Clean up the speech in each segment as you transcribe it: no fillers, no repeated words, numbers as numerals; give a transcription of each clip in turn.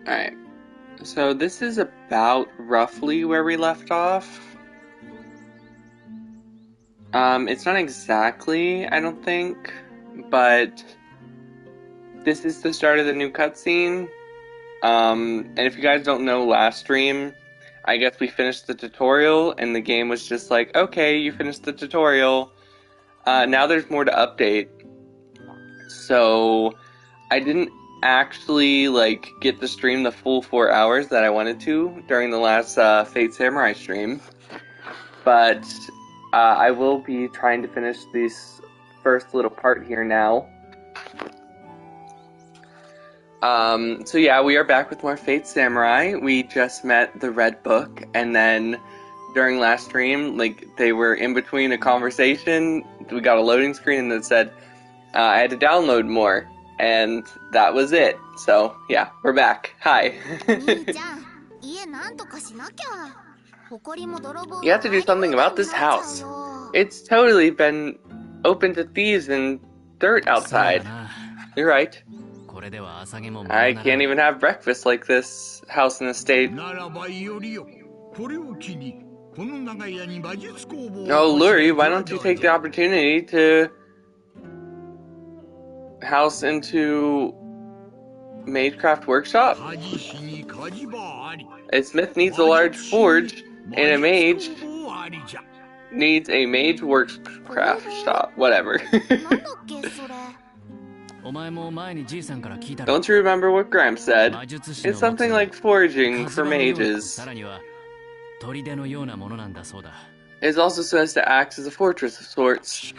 Alright, so this is about roughly where we left off. It's not exactly, I don't think, but this is the start of the new cutscene. And if you guys don't know last stream, I guess we finished the tutorial and the game was just like, okay, you finished the tutorial. Now there's more to update. So I didn't actually get to stream the full 4 hours that I wanted to during the last Fate Samurai stream, but I will be trying to finish this first little part here now. So yeah, we are back with more Fate Samurai. We just met the Red Book, and then during last stream, they were in between a conversation, we got a loading screen and it said I had to download more, and that was it. So yeah, we're back. Hi. You have to do something about this house. It's totally been open to thieves and dirt outside. You're right. I can't even have breakfast like this house in the state. Oh, Luri, why don't you take the opportunity to house into Magecraft Workshop? A smith needs a large forge, and a mage needs a mage workcraft shop. Whatever. Don't you remember what Graham said? It's something like foraging for mages. It's also supposed to act as a fortress of sorts.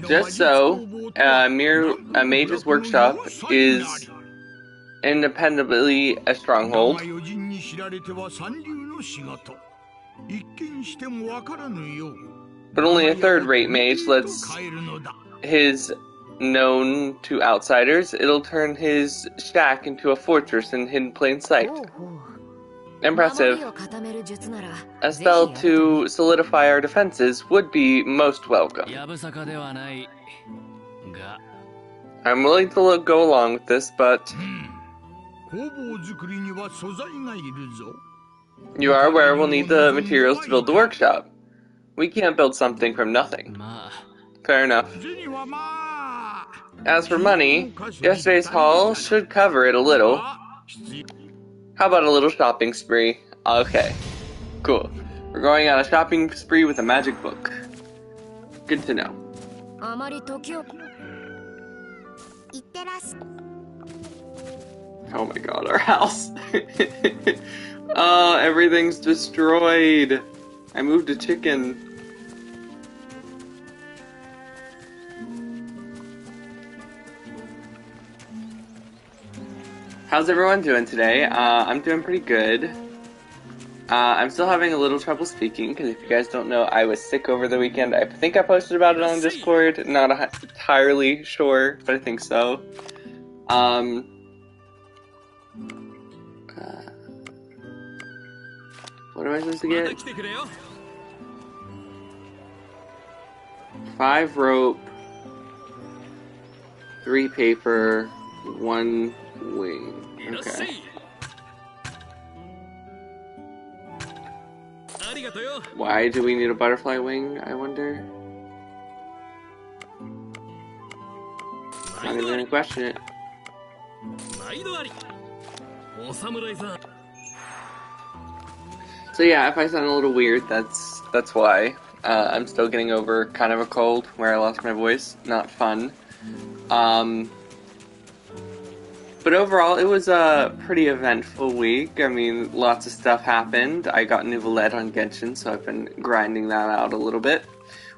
Just so, a mage's workshop is independently a stronghold. But only a third-rate mage lets his known to outsiders. It'll turn his shack into a fortress in hidden plain sight. Impressive. A spell to solidify our defenses would be most welcome. I'm willing to go along with this, but you are aware we'll need the materials to build the workshop. We can't build something from nothing. Fair enough. As for money, yesterday's haul should cover it a little. How about a little shopping spree? Okay, cool. We're going on a shopping spree with a magic book. Good to know. Oh my god, our house. Oh, everything's destroyed. I moved a chicken. How's everyone doing today? I'm doing pretty good. I'm still having a little trouble speaking, because if you guys don't know, I was sick over the weekend. I think I posted about it on Discord. Not entirely sure, but I think so. What am I supposed to get? 5 rope, 3 paper, 1 wing. Okay. Why do we need a butterfly wing, I wonder? Not even gonna question it. So yeah, if I sound a little weird, that's why. I'm still getting over kind of a cold where I lost my voice. Not fun. But overall, it was a pretty eventful week. I mean, lots of stuff happened. I got new Valette on Genshin, so I've been grinding that out a little bit,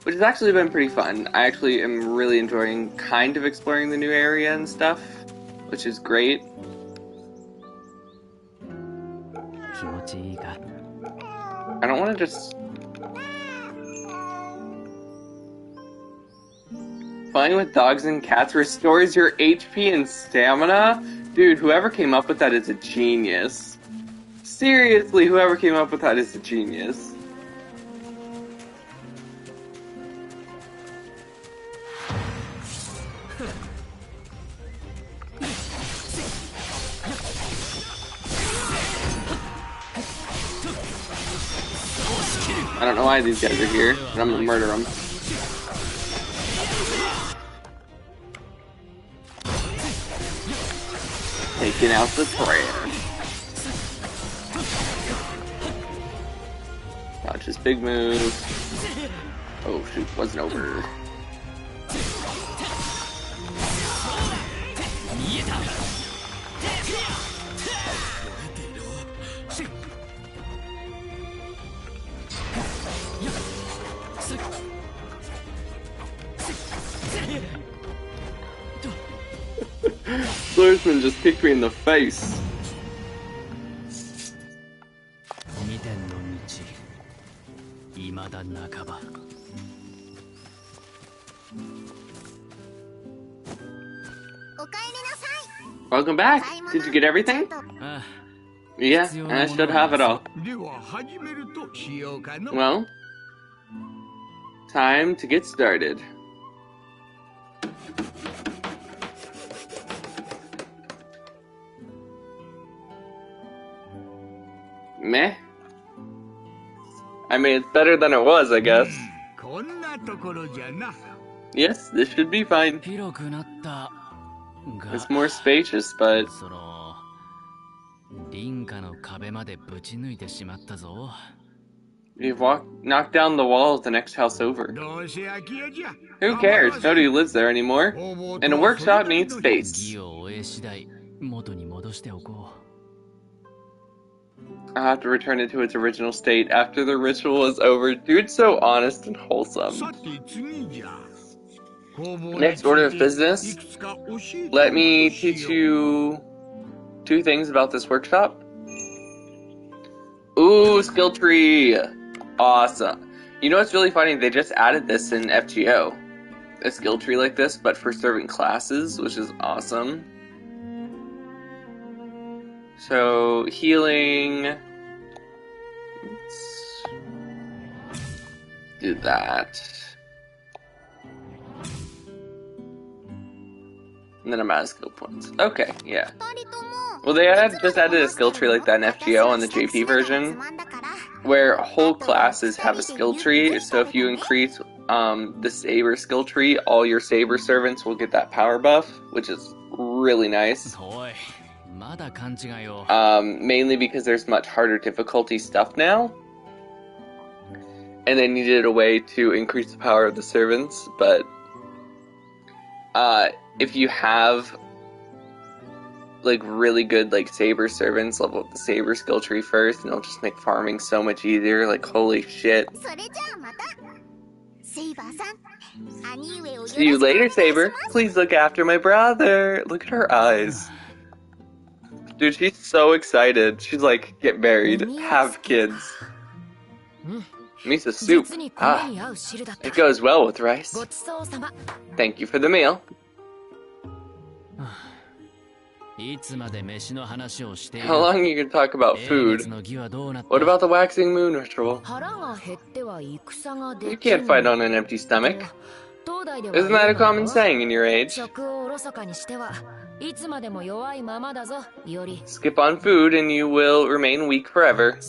which has actually been pretty fun. I actually am really enjoying kind of exploring the new area and stuff, which is great. I don't want to just... Playing with dogs and cats restores your HP and stamina? Dude, whoever came up with that is a genius. Seriously, whoever came up with that is a genius. I don't know why these guys are here, but I'm gonna murder them. Taking out the trash. Watch his big move. Oh shoot, wasn't over. Swordsman just kicked me in the face. Welcome back. Did you get everything? Yeah, I should have it all. Well, time to get started. Meh. I mean, it's better than it was, I guess. Yes, this should be fine. It's more spacious, but... You've knocked down the wall of the next house over. Who cares? Nobody lives there anymore. And a workshop needs space. I'll have to return it to its original state after the ritual is over. Dude's so honest and wholesome. Next order of business. Let me teach you 2 things about this workshop. Ooh, skill tree. Awesome. You know what's really funny? They just added this in FGO. A skill tree like this, but for certain classes, which is awesome. So, healing. Let's do that. And then I'm out of skill points. Okay, yeah. Well, they just added a skill tree like that in FGO on the JP version, where whole classes have a skill tree. So if you increase the Saber skill tree, all your Saber servants will get that power buff, which is really nice. Mainly because there's much harder difficulty stuff now. And they needed a way to increase the power of the servants, but if you have like really good like Saber servants, level up the Saber skill tree first, and it'll just make farming so much easier. Like holy shit. See you later, Saber. Please look after my brother. Look at her eyes. Dude, she's so excited. She's like, get married, have kids. Miso soup. Ah, it goes well with rice. Thank you for the meal. How long are you going to talk about food? What about the waxing moon ritual? You can't fight on an empty stomach. Isn't that a common saying in your age? Skip on food and you will remain weak forever.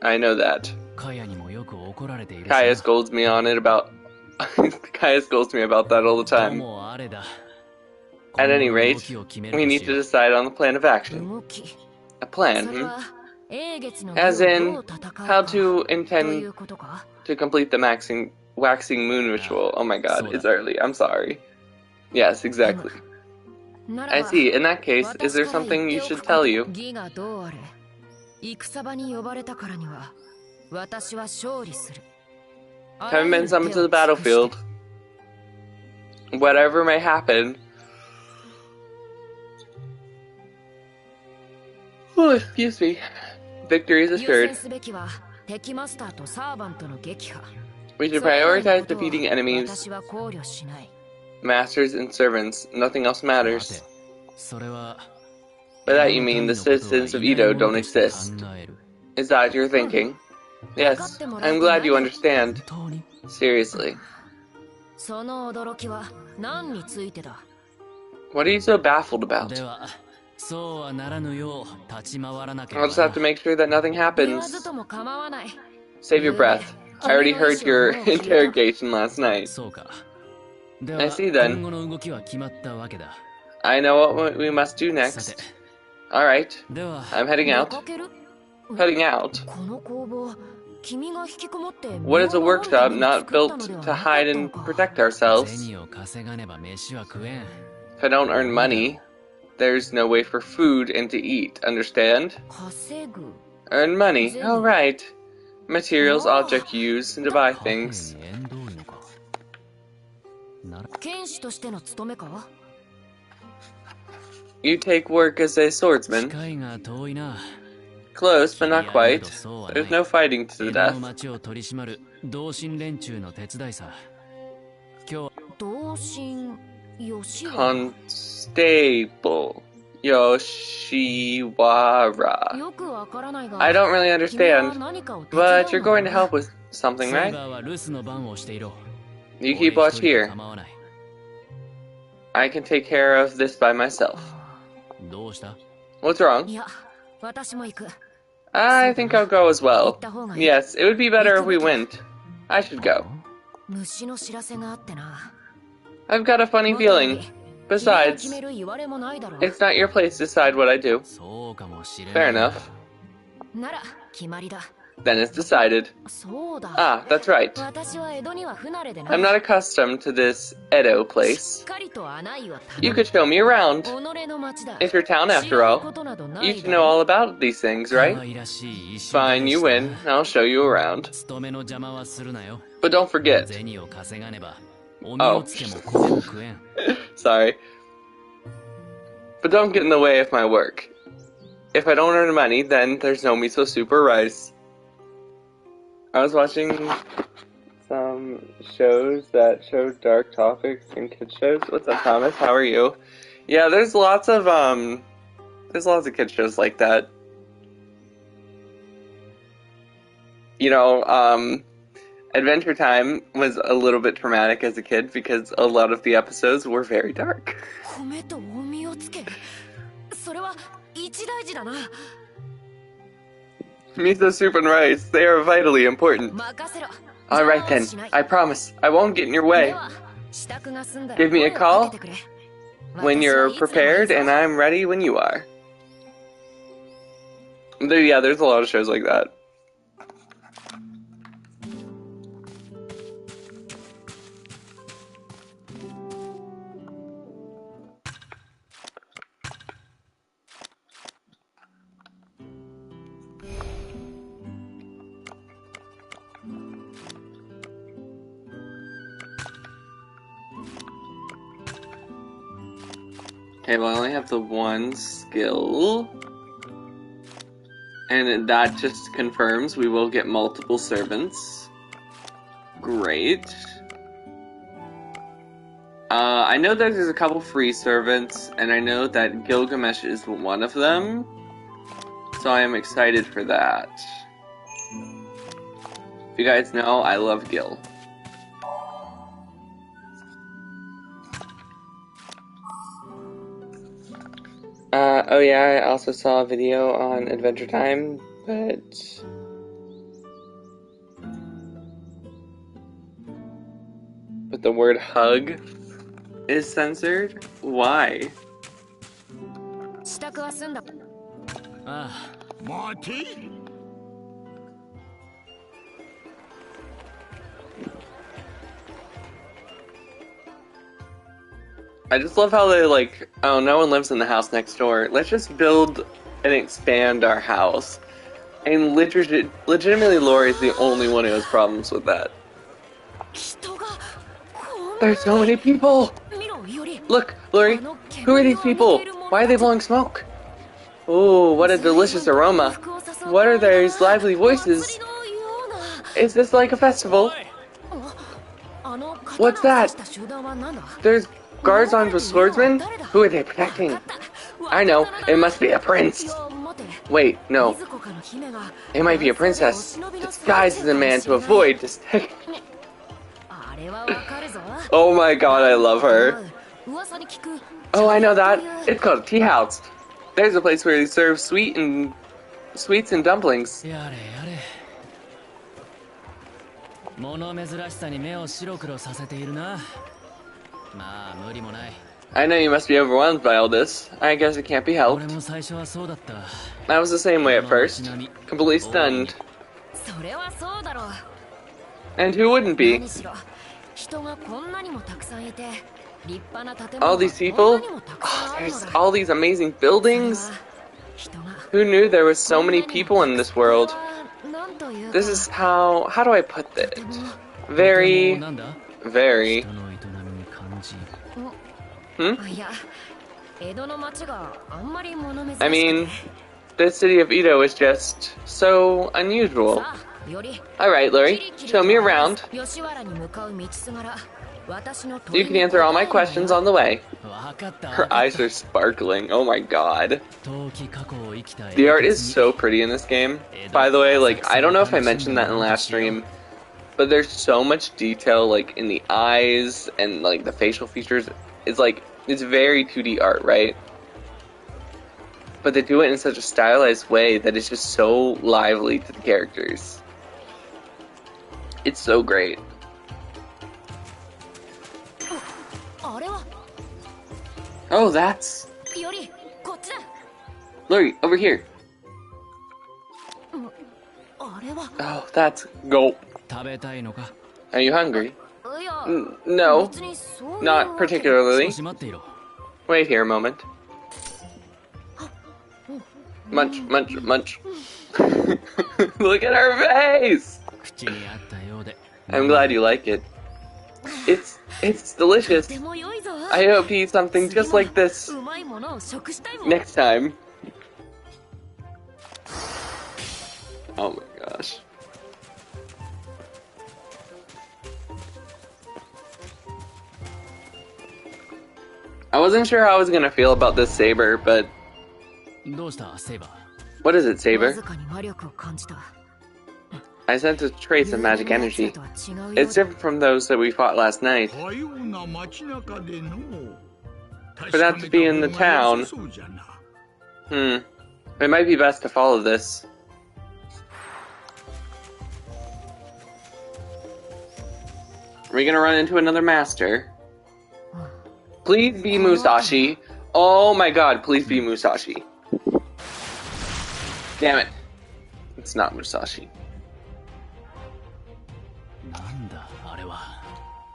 I know that. Kaya scolds me on it about... Kaya scolds me about that all the time. At any rate, we need to decide on the plan of action. A plan, As in, how to intend to complete the waxing moon ritual. Oh my god, it's early. I'm sorry. Yes, exactly. I see. In that case, is there something you should tell you? Haven't been summoned to the battlefield. Whatever may happen. Oh, excuse me. Victory is assured. We should prioritize defeating enemies, masters, and servants. Nothing else matters. By that you mean the citizens of Edo don't exist. Is that what you're thinking? Yes, I'm glad you understand. Seriously. What are you so baffled about? I'll just have to make sure that nothing happens. Save your breath. I already heard your interrogation last night. I see then. I know what we must do next. Alright, I'm heading out. Heading out? What is a workshop not built to hide and protect ourselves? If I don't earn money, there's no way for food and to eat, understand? Earn money, oh right. Materials, object used to buy things. You take work as a swordsman. Close, but not quite. There's no fighting to the death. Constable Yoshiwara. I don't really understand, but you're going to help with something, right? You keep watch here. I can take care of this by myself. What's wrong? I think I'll go as well. Yes, it would be better if we went. I should go. I've got a funny feeling. Besides, it's not your place to decide what I do. Fair enough. Then it's decided. Ah, that's right. I'm not accustomed to this Edo place. You could show me around. It's your town after all. You should know all about these things, right? Fine, you win. I'll show you around. But don't forget. Oh. Sorry. But don't get in the way of my work. If I don't earn money, then there's no miso soup or rice. I was watching some shows that show dark topics and kid shows. What's up, Thomas? How are you? Yeah, there's lots of kid shows like that. You know, Adventure Time was a little bit traumatic as a kid because a lot of the episodes were very dark. Miso soup and rice, they are vitally important. Alright then, I promise, I won't get in your way. Give me a call when you're prepared and I'm ready when you are. Yeah, there's a lot of shows like that. Okay, well, I only have the one skill. And that just confirms we will get multiple servants. Great. I know that there's a couple free servants, and I know that Gilgamesh is one of them. So I am excited for that. If you guys know, I love Gil. Oh yeah, I also saw a video on Adventure Time, but the word hug is censored? Why? Marty? I just love how they like, oh, no one lives in the house next door. Let's just build and expand our house. And legitimately, Lori is the only one who has problems with that. There's so many people! Look, Lori, who are these people? Why are they blowing smoke? Oh, what a delicious aroma. What are those lively voices? Is this like a festival? What's that? There's guards armed with swordsmen? Who are they protecting? I know, it must be a prince. Wait, no. It might be a princess, disguised as a man to avoid detection. Oh my god, I love her. Oh, I know that. It's called a tea house. There's a place where they serve sweets and dumplings. I know you must be overwhelmed by all this. I guess it can't be helped. I was the same way at first. Completely stunned. And who wouldn't be? All these people? Oh, there's all these amazing buildings? Who knew there was so many people in this world? This is how do I put this? Very. I mean, the city of Edo is just so unusual. Alright, Lori, show me around. You can answer all my questions on the way. Her eyes are sparkling, oh my god. The art is so pretty in this game. By the way, like, I don't know if I mentioned that in the last stream, but there's so much detail, like, in the eyes and, like, the facial features. It's like, it's very 2D art, right? But they do it in such a stylized way that it's just so lively to the characters. It's so great. Oh, that's... Lori, over here. Oh, that's... Gulp. Are you hungry? No, not particularly. Wait here a moment. Munch, munch, munch. Look at her face! I'm glad you like it. It's delicious. I hope to eat something just like this next time. Oh my gosh. I wasn't sure how I was gonna feel about this saber, but... What is it, Saber? I sense a trace of magic energy. It's different from those that we fought last night. For that to be in the town... It might be best to follow this. Are we gonna run into another master? Please be Musashi. Oh my god, please be Musashi. Damn it. It's not Musashi.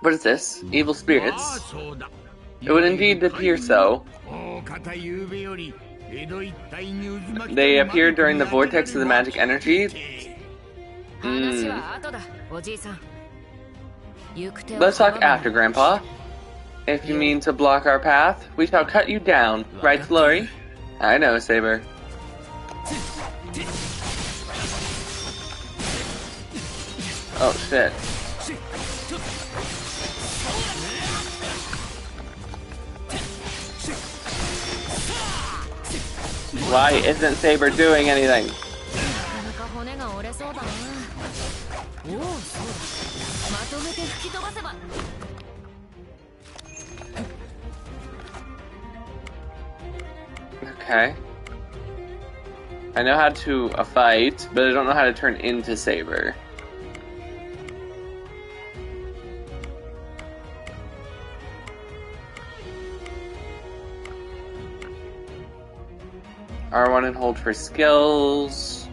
What is this? Evil spirits? It would indeed appear so. They appeared during the vortex of the magic energy. Let's talk after, Grandpa. If you mean to block our path, we shall cut you down. Right, Lori? I know, Saber. Oh, shit. Why isn't Saber doing anything? Okay. I know how to fight, but I don't know how to turn into Saber. R1 and hold for skills.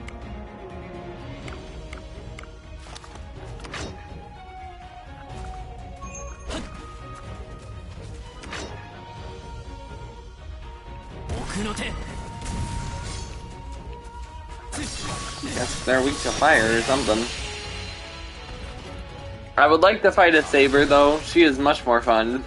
Guess they're weak to fire or something. I would like to fight a Saber though. She is much more fun.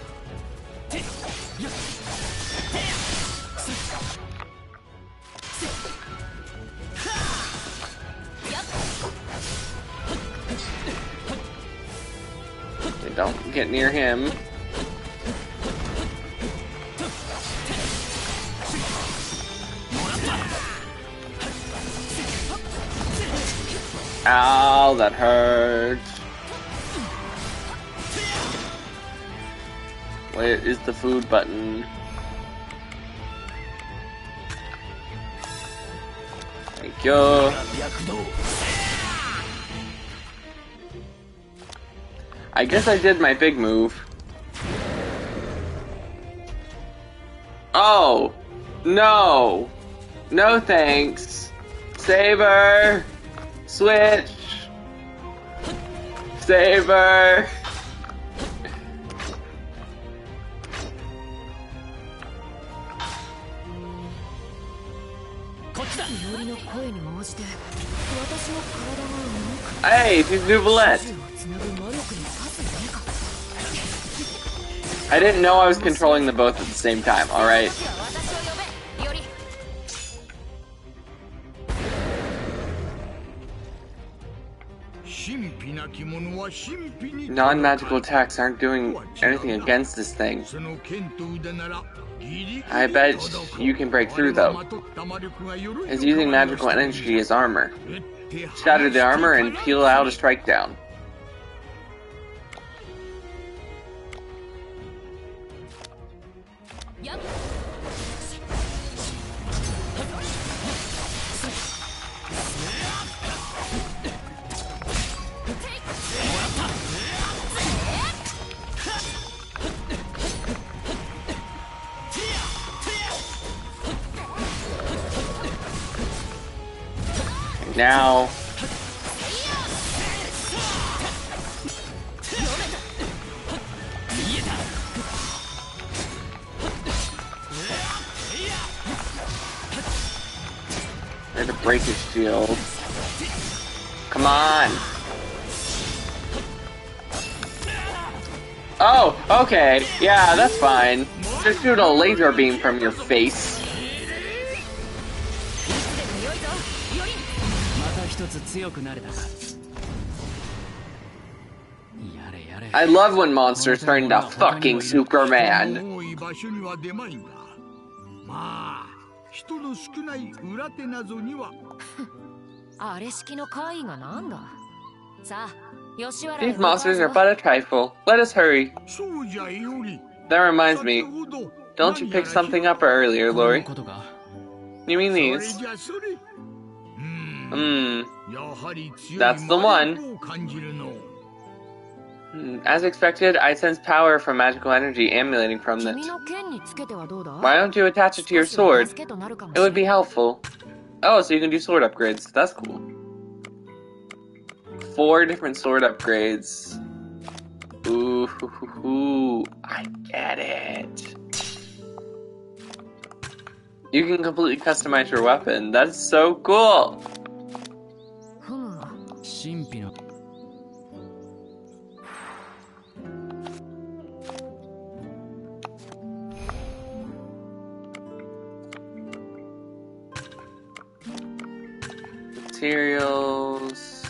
Don't get near him. Ow, that hurt. Where is the food button? Thank you. I guess I did my big move. Oh! No! No thanks! Saber! Switch! Saber! Hey, she's Nouvellette! I didn't know I was controlling the both at the same time, alright? Non-magical attacks aren't doing anything against this thing. I bet you can break through, though. It's using magical energy as armor. Shatter the armor and peel out a strike down. Now... I had to break his shield. Come on! Oh, okay. Yeah, that's fine. Just shoot a laser beam from your face. I love when monsters turn into fucking Superman. These monsters are but a trifle. Let us hurry. That reminds me. Don't you pick something up earlier, Lori? You mean these? That's the one. As expected, I sense power from magical energy emanating from it. Why don't you attach it to your sword? It would be helpful. Oh, so you can do sword upgrades. That's cool. 4 different sword upgrades. Ooh, I get it. You can completely customize your weapon. That's so cool. Materials.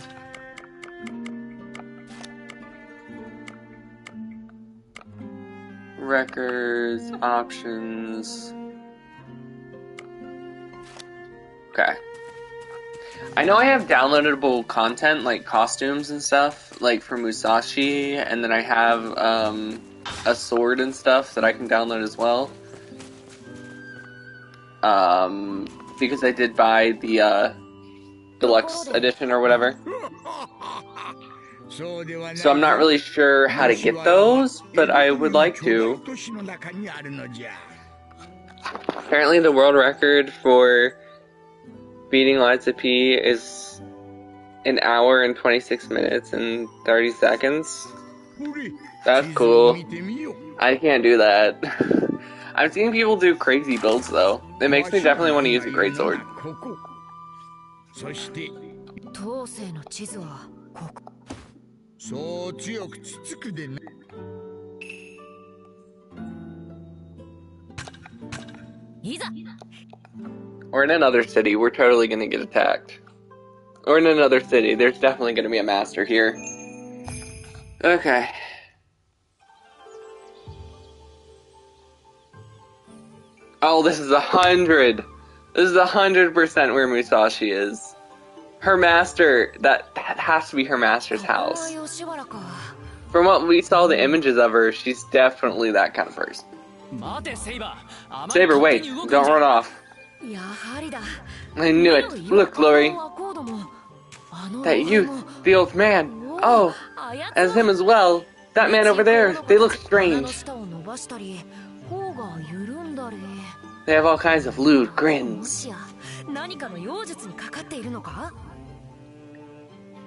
Records, options. Okay. I know I have downloadable content like costumes and stuff, like for Musashi, and then I have a sword and stuff that I can download as well. Because I did buy the deluxe edition or whatever. So I'm not really sure how to get those, but I would like to. Apparently the world record for beating Lies of P is 1 hour and 26 minutes and 30 seconds. That's cool. I can't do that. I've seen people do crazy builds though. It makes me definitely want to use a greatsword. Or in another city, we're totally gonna get attacked. Or in another city, there's definitely gonna be a master here. Okay. Oh, this is 100! This is 100% where Musashi is. Her master, that has to be her master's house. From what we saw the images of her, she's definitely that kind of person. Saber, wait, don't run off. I knew it. Look, Lori. That youth, the old man. Oh, as him as well. That man over there, they look strange. They have all kinds of lewd grins.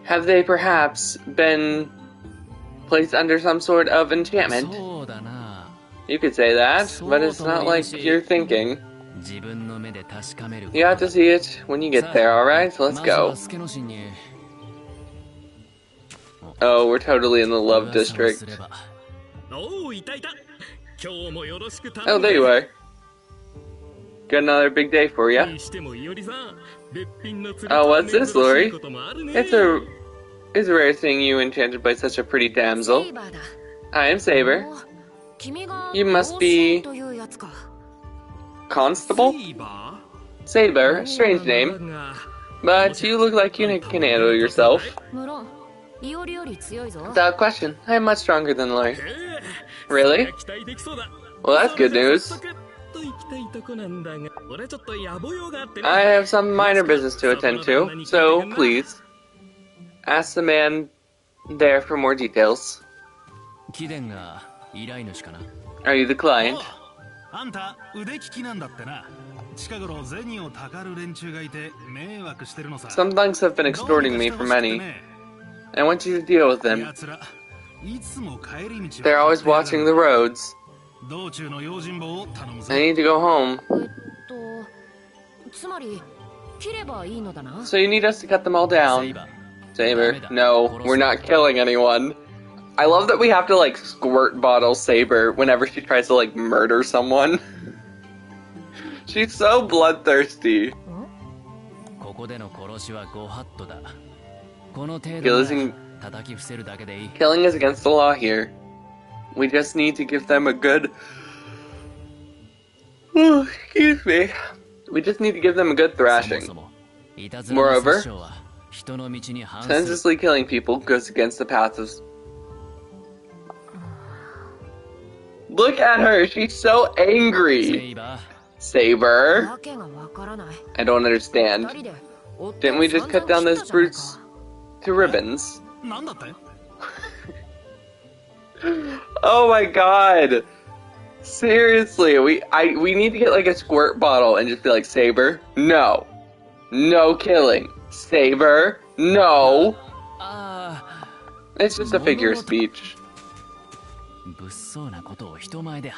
Have they perhaps been placed under some sort of enchantment? You could say that, but it's not like you're thinking. You have to see it when you get there, alright? So let's go. Oh, we're totally in the love district. Oh, there you are. Got another big day for you. Oh, what's this, Lori? It's a rare seeing you enchanted by such a pretty damsel. I am Saber. You must be... Constable? Saber, strange name. But you look like you can handle yourself. Without question, I am much stronger than Lori. Really? Well, that's good news. I have some minor business to attend to, so please, ask the man there for more details. Are you the client? Some thugs have been extorting me for money. I want you to deal with them. They're always watching the roads. I need to go home. So you need us to cut them all down. Saber, no, we're not killing anyone. I love that we have to, like, squirt bottle Saber whenever she tries to, like, murder someone. She's so bloodthirsty. Killing is against the law here. We just need to give them a good... excuse me. We just need to give them a good thrashing. Moreover, senselessly killing people goes against the path of... Look at her! She's so angry! Saber? I don't understand. Didn't we just cut down those brutes to ribbons? Oh my god! Seriously, we need to get like a squirt bottle and just be like, Saber, no. No killing. Saber, no. It's just a figure of speech.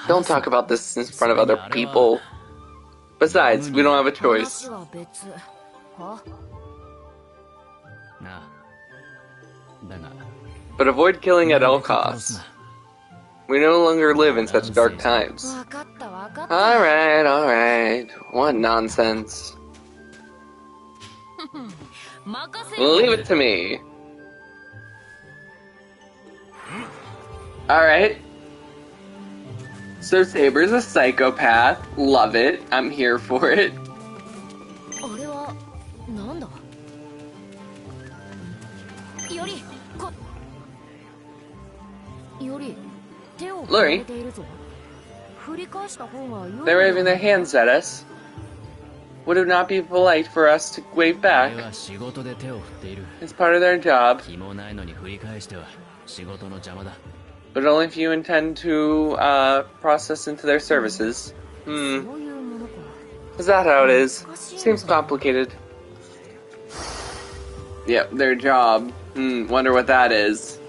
Don't talk about this in front of other people. Besides, we don't have a choice. But avoid killing at all costs. We no longer live in such dark times. Alright. What nonsense. Leave it to me. Alright. So Saber's a psychopath. Love it. I'm here for it. Lori, they're waving their hands at us. Would it not be polite for us to wave back? It's part of their job. But only if you intend to process into their services. Is that how it is? Seems complicated. Yep, their job. Wonder what that is.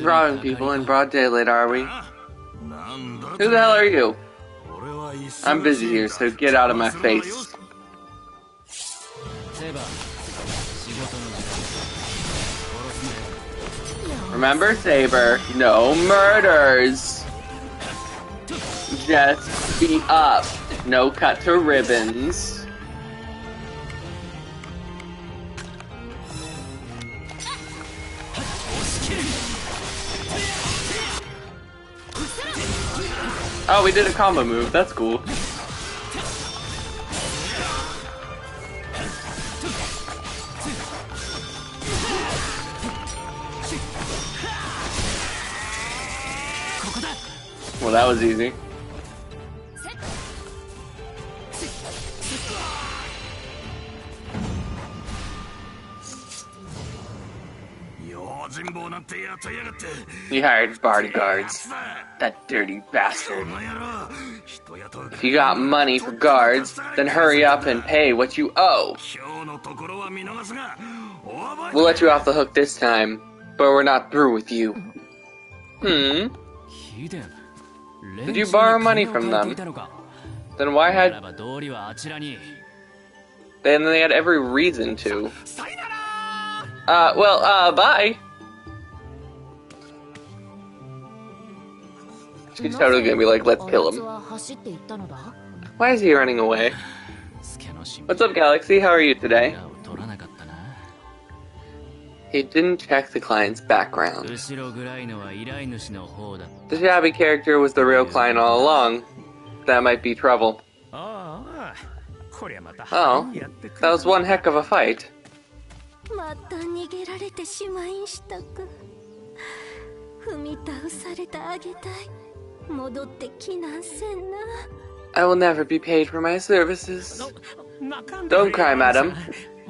Robbing people in broad daylight, are we? Who the hell are you? I'm busy here, so get out of my face. Remember, Saber, no murders. Just beat up. No cut to ribbons. Oh, we did a combo move. That's cool. Well, that was easy. He hired bodyguards. That dirty bastard. If you got money for guards, then hurry up and pay what you owe. We'll let you off the hook this time, but we're not through with you. Did you borrow money from them? Then why had... Then they had every reason to. Bye! She's totally gonna be like, let's kill him. Why is he running away? What's up, Galaxy? How are you today? He didn't check the client's background. The shabby character was the real client all along. That might be trouble. Oh, that was one heck of a fight. I will never be paid for my services. Don't cry, madam.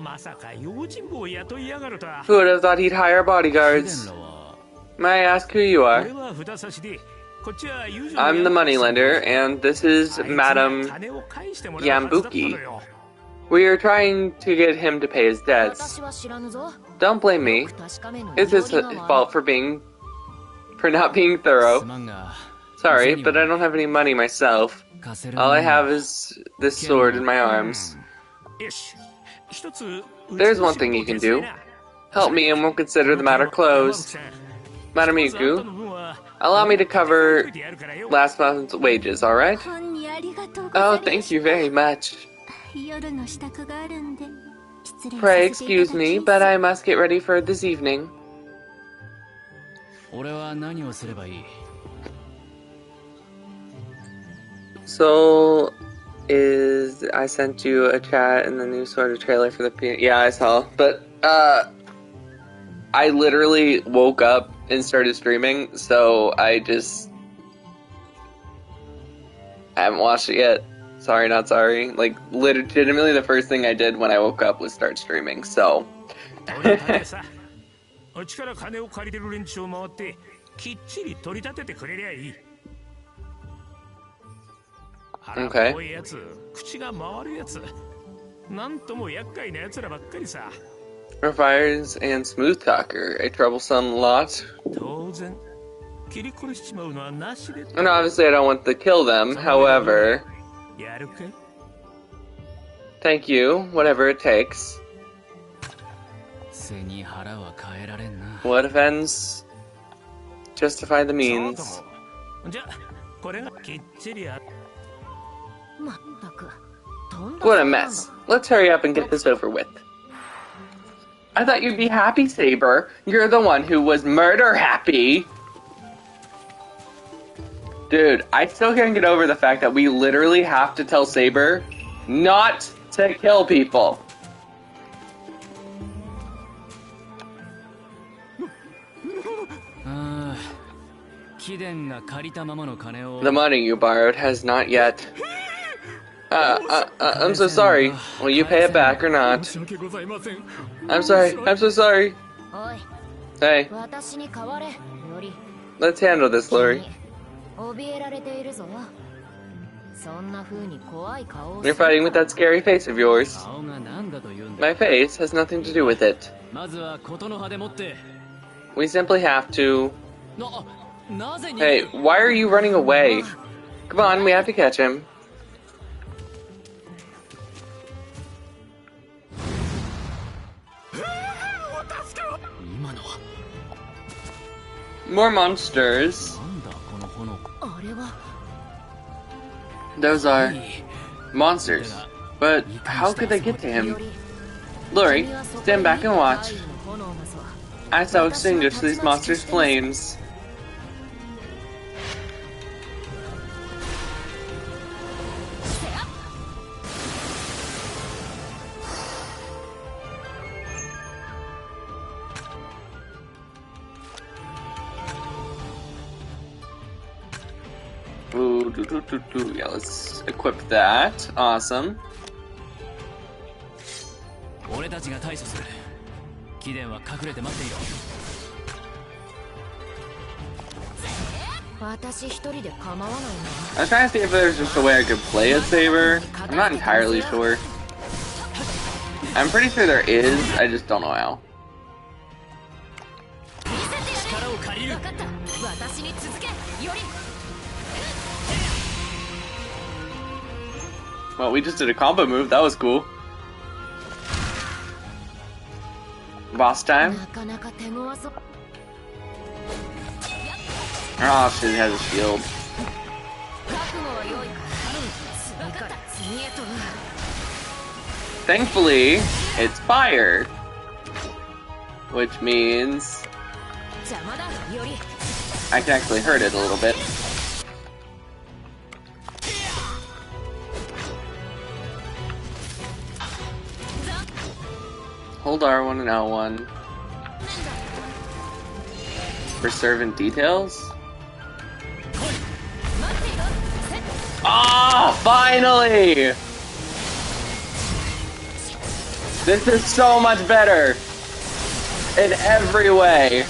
Who would have thought he'd hire bodyguards? May I ask who you are? I'm the moneylender, and this is Madam Yambuki. We are trying to get him to pay his debts. Don't blame me. It's his fault for not being thorough. Sorry, but I don't have any money myself. All I have is this sword in my arms. There's one thing you can do. Help me and we'll consider the matter closed. Madam Yuku, allow me to cover last month's wages, alright? Oh, thank you very much. Pray excuse me, but I must get ready for this evening. So, I sent you a chat and the new sort of trailer for the yeah, I saw. But, I literally woke up and started streaming, so I haven't watched it yet. Sorry, not sorry. Like, legitimately the first thing I did when I woke up was start streaming, so. Okay. Refires and Smooth Talker, a troublesome lot. And obviously I don't want to kill them, however... Thank you, whatever it takes. What if ends justify the means? What a mess. Let's hurry up and get this over with. I thought you'd be happy, Saber. You're the one who was murder happy. Dude, I still can't get over the fact that we literally have to tell Saber not to kill people. The money you borrowed has not yet... I'm so sorry. Will you pay it back or not? I'm sorry. I'm so sorry. Hey. Let's handle this, Lori. You're fighting with that scary face of yours. My face has nothing to do with it. We simply have to... Hey, why are you running away? Come on, we have to catch him. More monsters. Those are monsters. But how could they get to him? Lori, stand back and watch. I shall extinguish these monsters' flames. Yeah, let's equip that. Awesome. 俺たちが対処する。貴殿は隠れて待っていろ。私一人で構わないな。 I was trying to see if there's just a way I could play a saber. I'm not entirely sure. I'm pretty sure there is, I just don't know how. 力を借りる。分かった。私に続け。より。 Well, we just did a combo move. That was cool. Boss time. なかなか手強そう。 Oh, shit, it has a shield. 覚悟は良いか。次から次へと。 Thankfully, it's fire. Which means 邪魔だ。より。 I can actually hurt it a little bit. Hold R1 and L1. For servant details? Ah, finally! This is so much better in every way.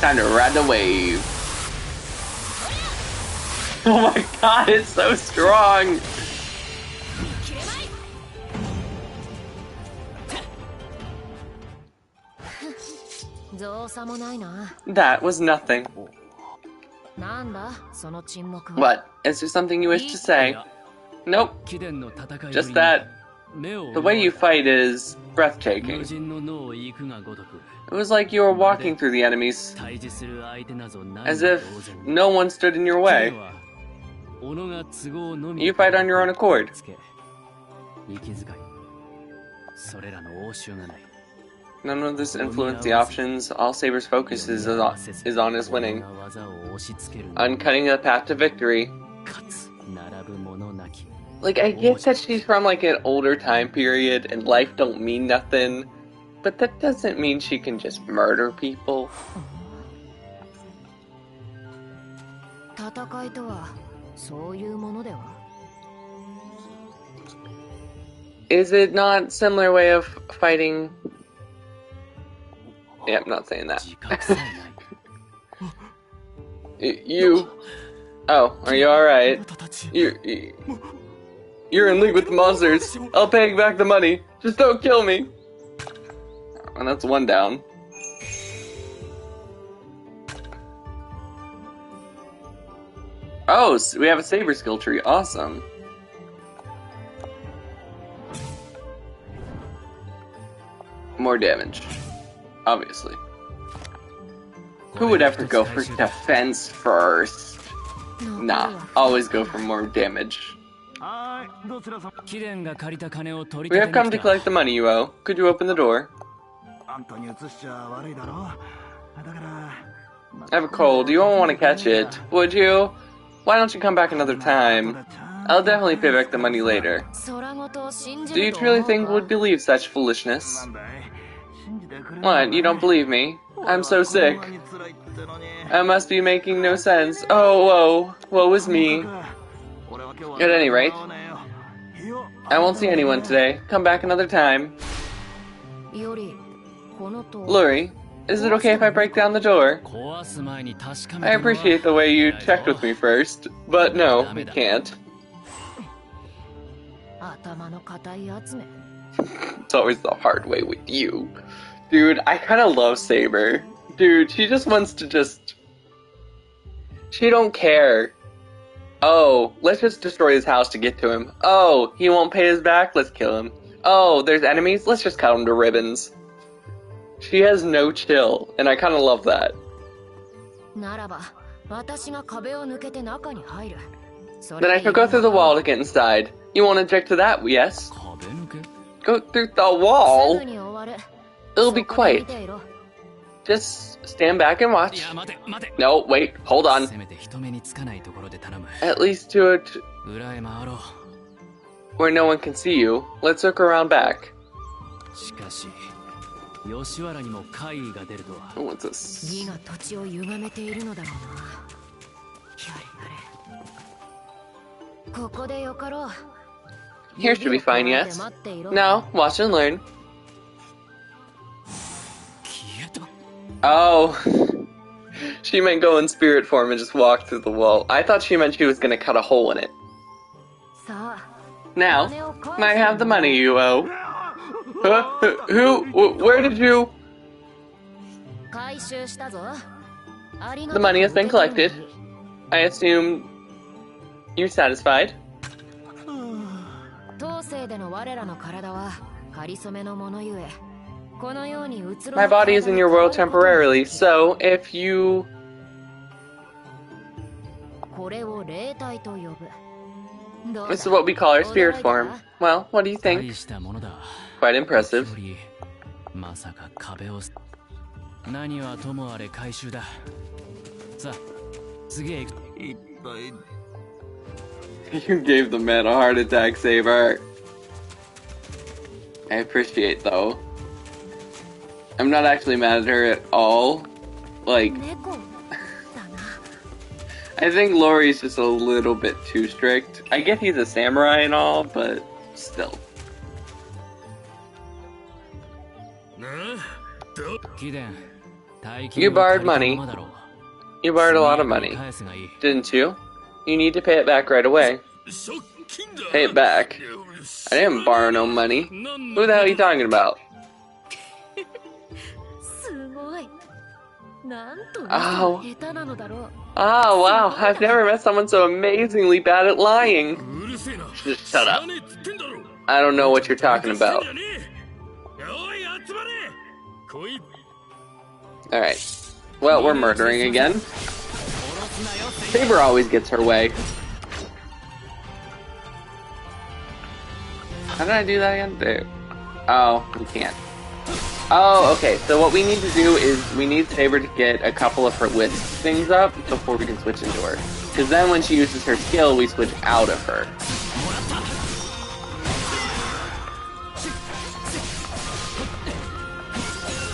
Time to ride the wave. Oh my god, it's so strong! That was nothing. What? Is there something you wish to say? Nope. Just that the way you fight is breathtaking. It was like you were walking through the enemies, as if no one stood in your way. You fight on your own accord. None of this influenced the options. All Saber's focus is on his winning. On cutting the path to victory. Like, I get that she's from like an older time period and life don't mean nothing, but that doesn't mean she can just murder people. Is it not similar way of fighting? Yeah, I'm not saying that. You. Oh, are you alright? You're in league with the monsters. I'll pay you back the money. Just don't kill me. And that's one down. Oh, so we have a saber skill tree. Awesome. More damage. Obviously. Who would ever go for defense first? Nah, always go for more damage. We have come to collect the money you owe. Could you open the door? I have a cold. You won't want to catch it, would you? Why don't you come back another time? I'll definitely pay back the money later. Do you truly think we'd believe such foolishness? What, you don't believe me? I'm so sick. I must be making no sense. Oh, woe is me. At any rate, I won't see anyone today. Come back another time. Luri, is it okay if I break down the door? I appreciate the way you checked with me first, but no, I can't. It's always the hard way with you. Dude, I kinda love Saber. Dude, she just wants to she don't care. Oh, let's just destroy his house to get to him. Oh, he won't pay us back? Let's kill him. Oh, there's enemies? Let's just cut him to ribbons. She has no chill, and I kinda love that. Then I shall go through the wall to get inside. You won't object to that, yes? Go through the wall? It'll be quiet. Just stand back and watch. No, wait, hold on. At least to it where no one can see you. Let's look around back. しかし吉原にも怪異が出るとは。 Oh, what's this? 義が土地を歪めているのだろうな。やれやれ。ここでよかろう。 Here should be fine, yes? No, watch and learn. 消えた。 Oh. She meant go in spirit form and just walk through the wall. I thought she meant she was gonna cut a hole in it. さあ、 Now, might have the money you owe. Huh? Who? Where did you? 回収したぞ。 The money has been collected. I assume you're satisfied. 当世での我らの体は仮初めのものゆえ、このように移ろい My body is in your world temporarily, so if you... これを霊体と呼ぶ。どう This is だ what we call our spirit form. Well, what do you 大 think? したものだ。 Quite impressive. よりまさか壁を何はともあれ回収だ。さあ次へ行く。いっぱい You gave the man a heart attack, Saber. I appreciate, though. I'm not actually mad at her at all. Like, 猫だな。 I think Laurie's just a little bit too strict. I get he's a samurai and all, but still. 貴殿、大 You 金を borrowed 借りた money. ままだろう。 You borrowed a lot of money, 返すがいい。 didn't you? You need to pay it back right away. Pay it back? I didn't borrow no money. Who the hell are you talking about? すごい。なんとあー下手なのだろう。 Oh, wow. I've never met someone so amazingly bad at lying. Just shut up. I don't know what you're talking about. Alright. Well, we're murdering again. Saber always gets her way. How did I do that again? There. Oh, we can't. Oh, okay. So what we need to do is we need Saber to get a couple of her wisp things up before we can switch into her. Because then when she uses her skill, we switch out of her.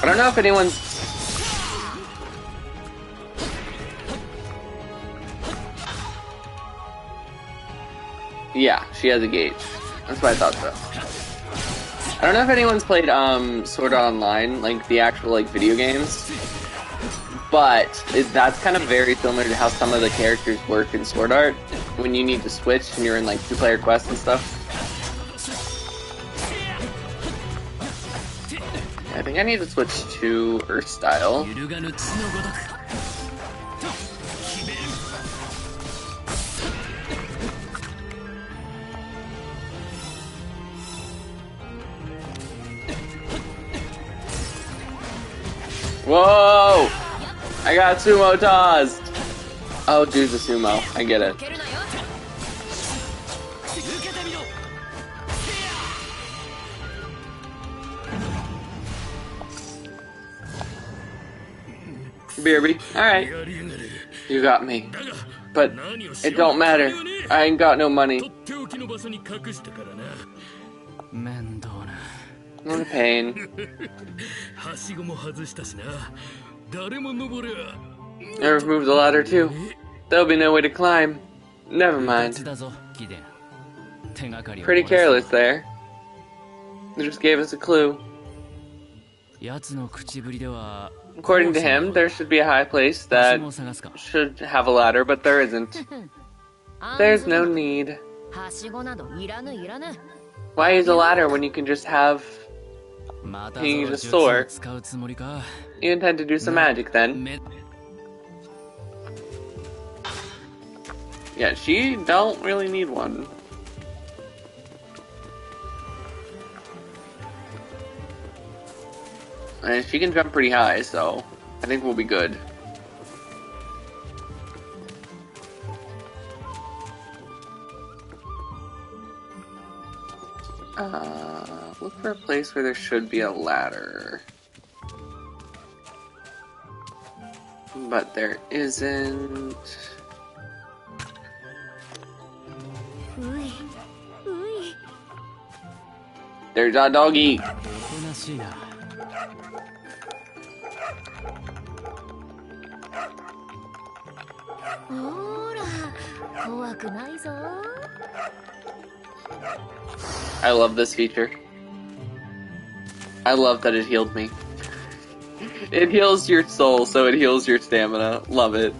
I don't know if anyone's... Yeah, she has a gauge. That's what I thought so. I don't know if anyone's played Sword Art Online, like the actual like video games, but that's kind of very similar to how some of the characters work in Sword Art when you need to switch and you're in like two-player quests and stuff. I think I need to switch to Earth Style. 揺るがぬ血のごとく。 Whoa! I got sumo tossed! Oh, dude's a sumo. I get it. 受けるなよ。 受けてみろ。 Beerby. Alright. You got me. But it don't matter. I ain't got no money. とっておきの場所に隠したからな。面倒な。 I'm in pain. はしごも外したしな。誰も登れ。 I removed the ladder too. There'll be no way to climb. Never mind. だぞ、貴殿。手がかりを。 Pretty careless there. They just gave us a clue. 奴の口ぶりでは。 According to him, there should be a high place that も探すか。 should have a ladder, but there isn't. There's no need. はしごなどいらぬいらぬ。 Why use a ladder when you can just have... また He その needs a 術 sword. を使うつもりか。 You intend to do some magic then? め Yeah, she don't really need one. And she can jump pretty high, so I think we'll be good. Look for a place where there should be a ladder. But there isn't. うい。うい。 There's a doggy. おとなしいな。ほら、怖くないぞ。I love this feature. I love that it healed me. It heals your soul, so it heals your stamina. Love it.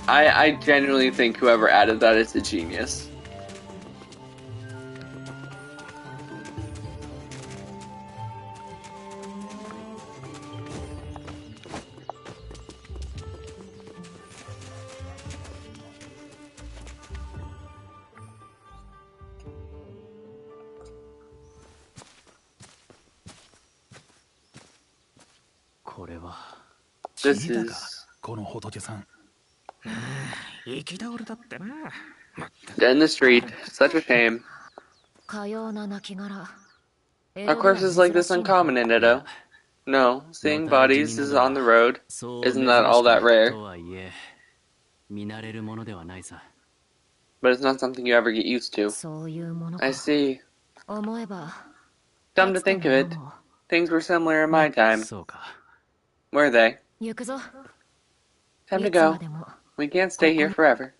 I genuinely think whoever added that is a genius. This is この仏さん。行き倒れだってな。 dead in the street. Such a shame. かような亡骸。 Of course, it's like this uncommon in Edo. No, seeing bodies is on the road. Isn't that all that rare? とはいえ、見慣れるものではないさ。 But it's not something you ever get used to. そういうものか。 I see. 思えば Come to think of it, things were similar in my time. そうか。 Were they? 行くぞ。 Time to いつま go. でも We can't stay here forever.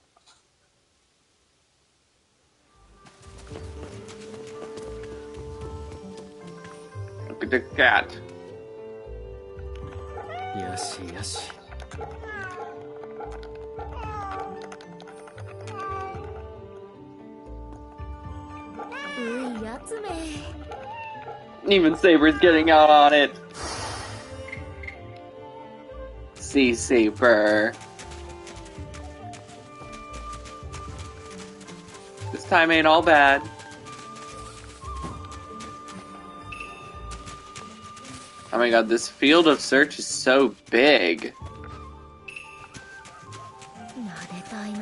Look at the cat. よしよし。 ういやつめ。 Even Saber's getting out on it. See, Saber. This time ain't all bad. Oh my god, this field of search is so big. 撫でたいな。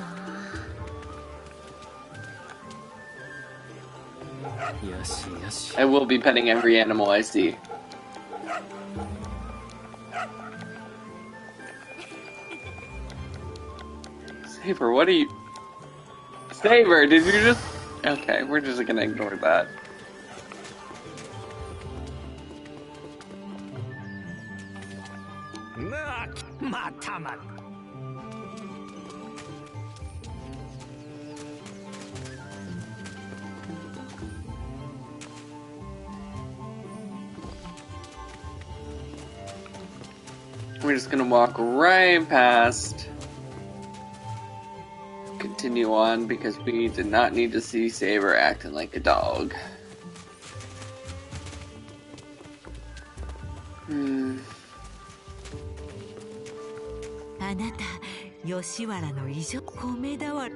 よしよし。 I will be petting every animal I see. Saber, what are you... Saber, did you just... Okay, we're just gonna ignore that. We're just gonna walk right past. Continue on because we did not need to see Saber acting like a dog. Hmm. あなた、吉原の異常米俵。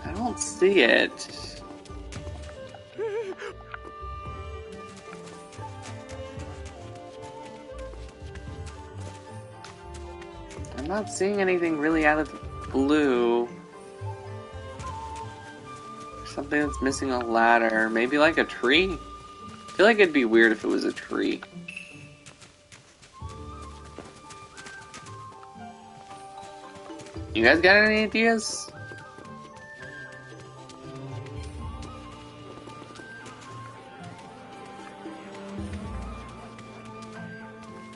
I don't see it. I'm not seeing anything really out of the blue. Something that's missing a ladder. Maybe like a tree? I feel like it'd be weird if it was a tree. You guys got any ideas?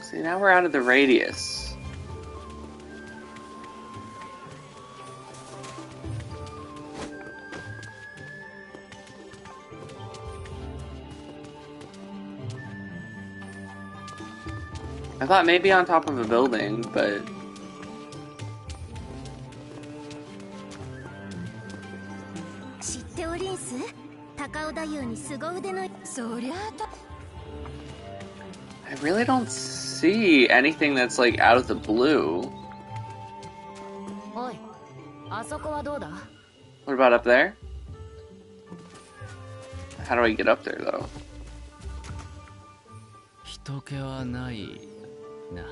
See, now we're out of the radius. I thought maybe on top of a building, but... I really don't see anything that's like out of the blue. おい、あそこはどうだ？ What about up there? How do I get up there though? 人気はないな。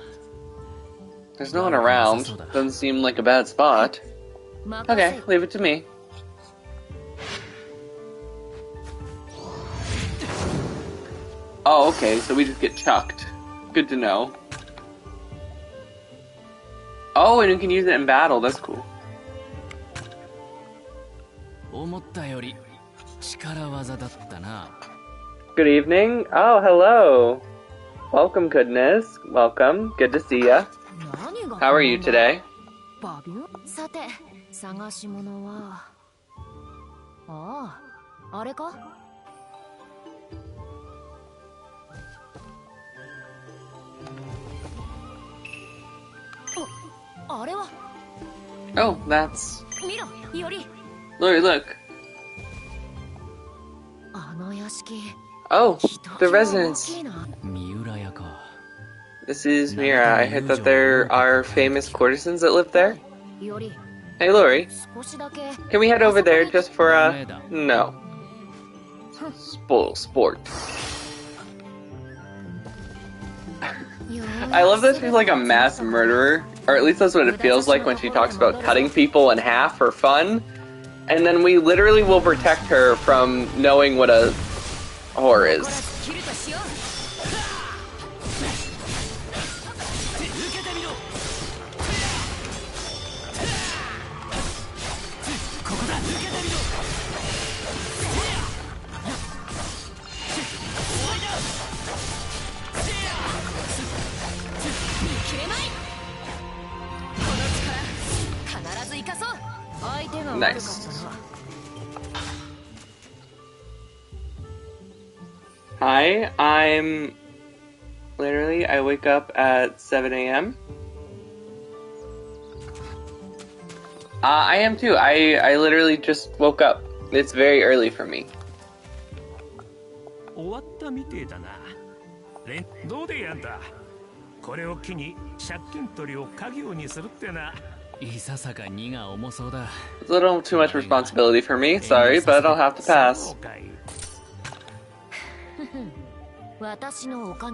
There's no one around. Doesn't seem like a bad spot. Okay, leave it to me. Oh, okay, so we just get chucked. Good to know. Oh, and you can use it in battle. That's cool. 思ったより力技だったな。 Good evening. Oh, hello. Welcome, goodness. Welcome. Good to see ya. How are you today? さて、探し物は。ああ、あれか。あれは。Oh, that's... 見ろ、より。 Lori, look. あの屋敷。 Oh, the residence. 三浦屋か。 This is Mira. I heard that there are famous courtesans that live there. より。 Hey, Lori. 少しだけ。 Can we head over there just for a... No. Sport. I love that she's like a mass murderer. Or at least that's what it feels like when she talks about cutting people in half for fun. And then we literally will protect her from knowing what a whore is. Nice. Hi, I'm... Literally, I wake up at 7 a.m. I am too. I literally just woke up. It's very early for me. 終わったみてえだな。どうでやんだ。これを機に借金取りを家業にするってな。 いささか荷が重そうだ。 It's a little too much responsibility for me. Sorry, but I'll have to pass.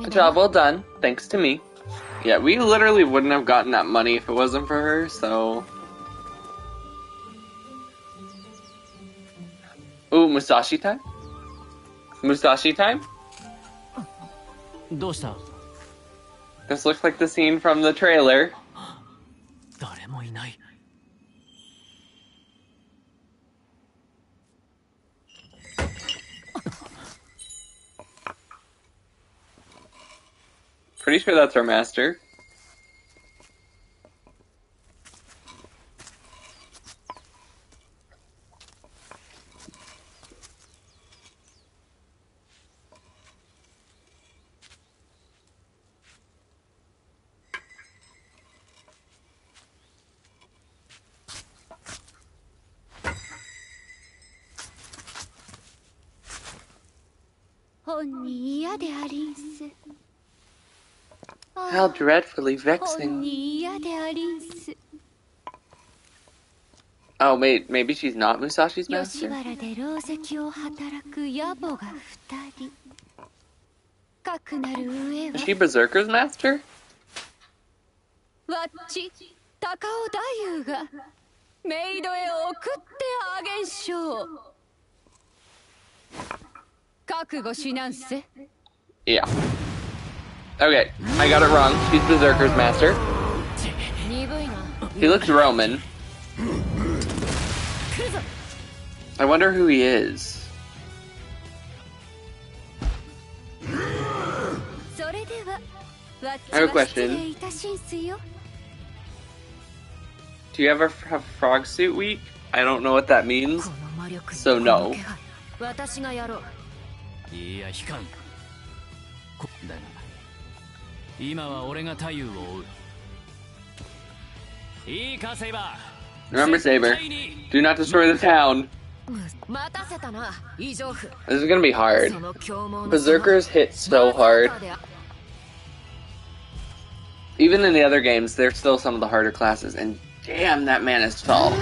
Job well done. Thanks to me. Yeah, we literally wouldn't have gotten that money if it wasn't for her, so... Ooh, Musashi time? Musashi time? どうした？ This looks like the scene from the trailer. 誰もいない。 Pretty sure that's our master. How dreadfully vexing. Oh, wait, maybe she's not Musashi's master? Is she Berserker's master? わっち、高尾太夫がメイドへ送ってあげんしょう。覚悟しなんせ。Yeah. Okay, I got it wrong. She's Berserker's master. He looks Roman. I wonder who he is. I have a question. Do you ever have frog suit week? I don't know what that means, so no. いや、引かん。だが、今は俺が太夫を追う。いいか、セイバー。 Remember, Saber, do not destroy the town. This is gonna be hard. Berserkers hit so hard. Even in the other games, they're still some of the harder classes, and damn, that man is tall.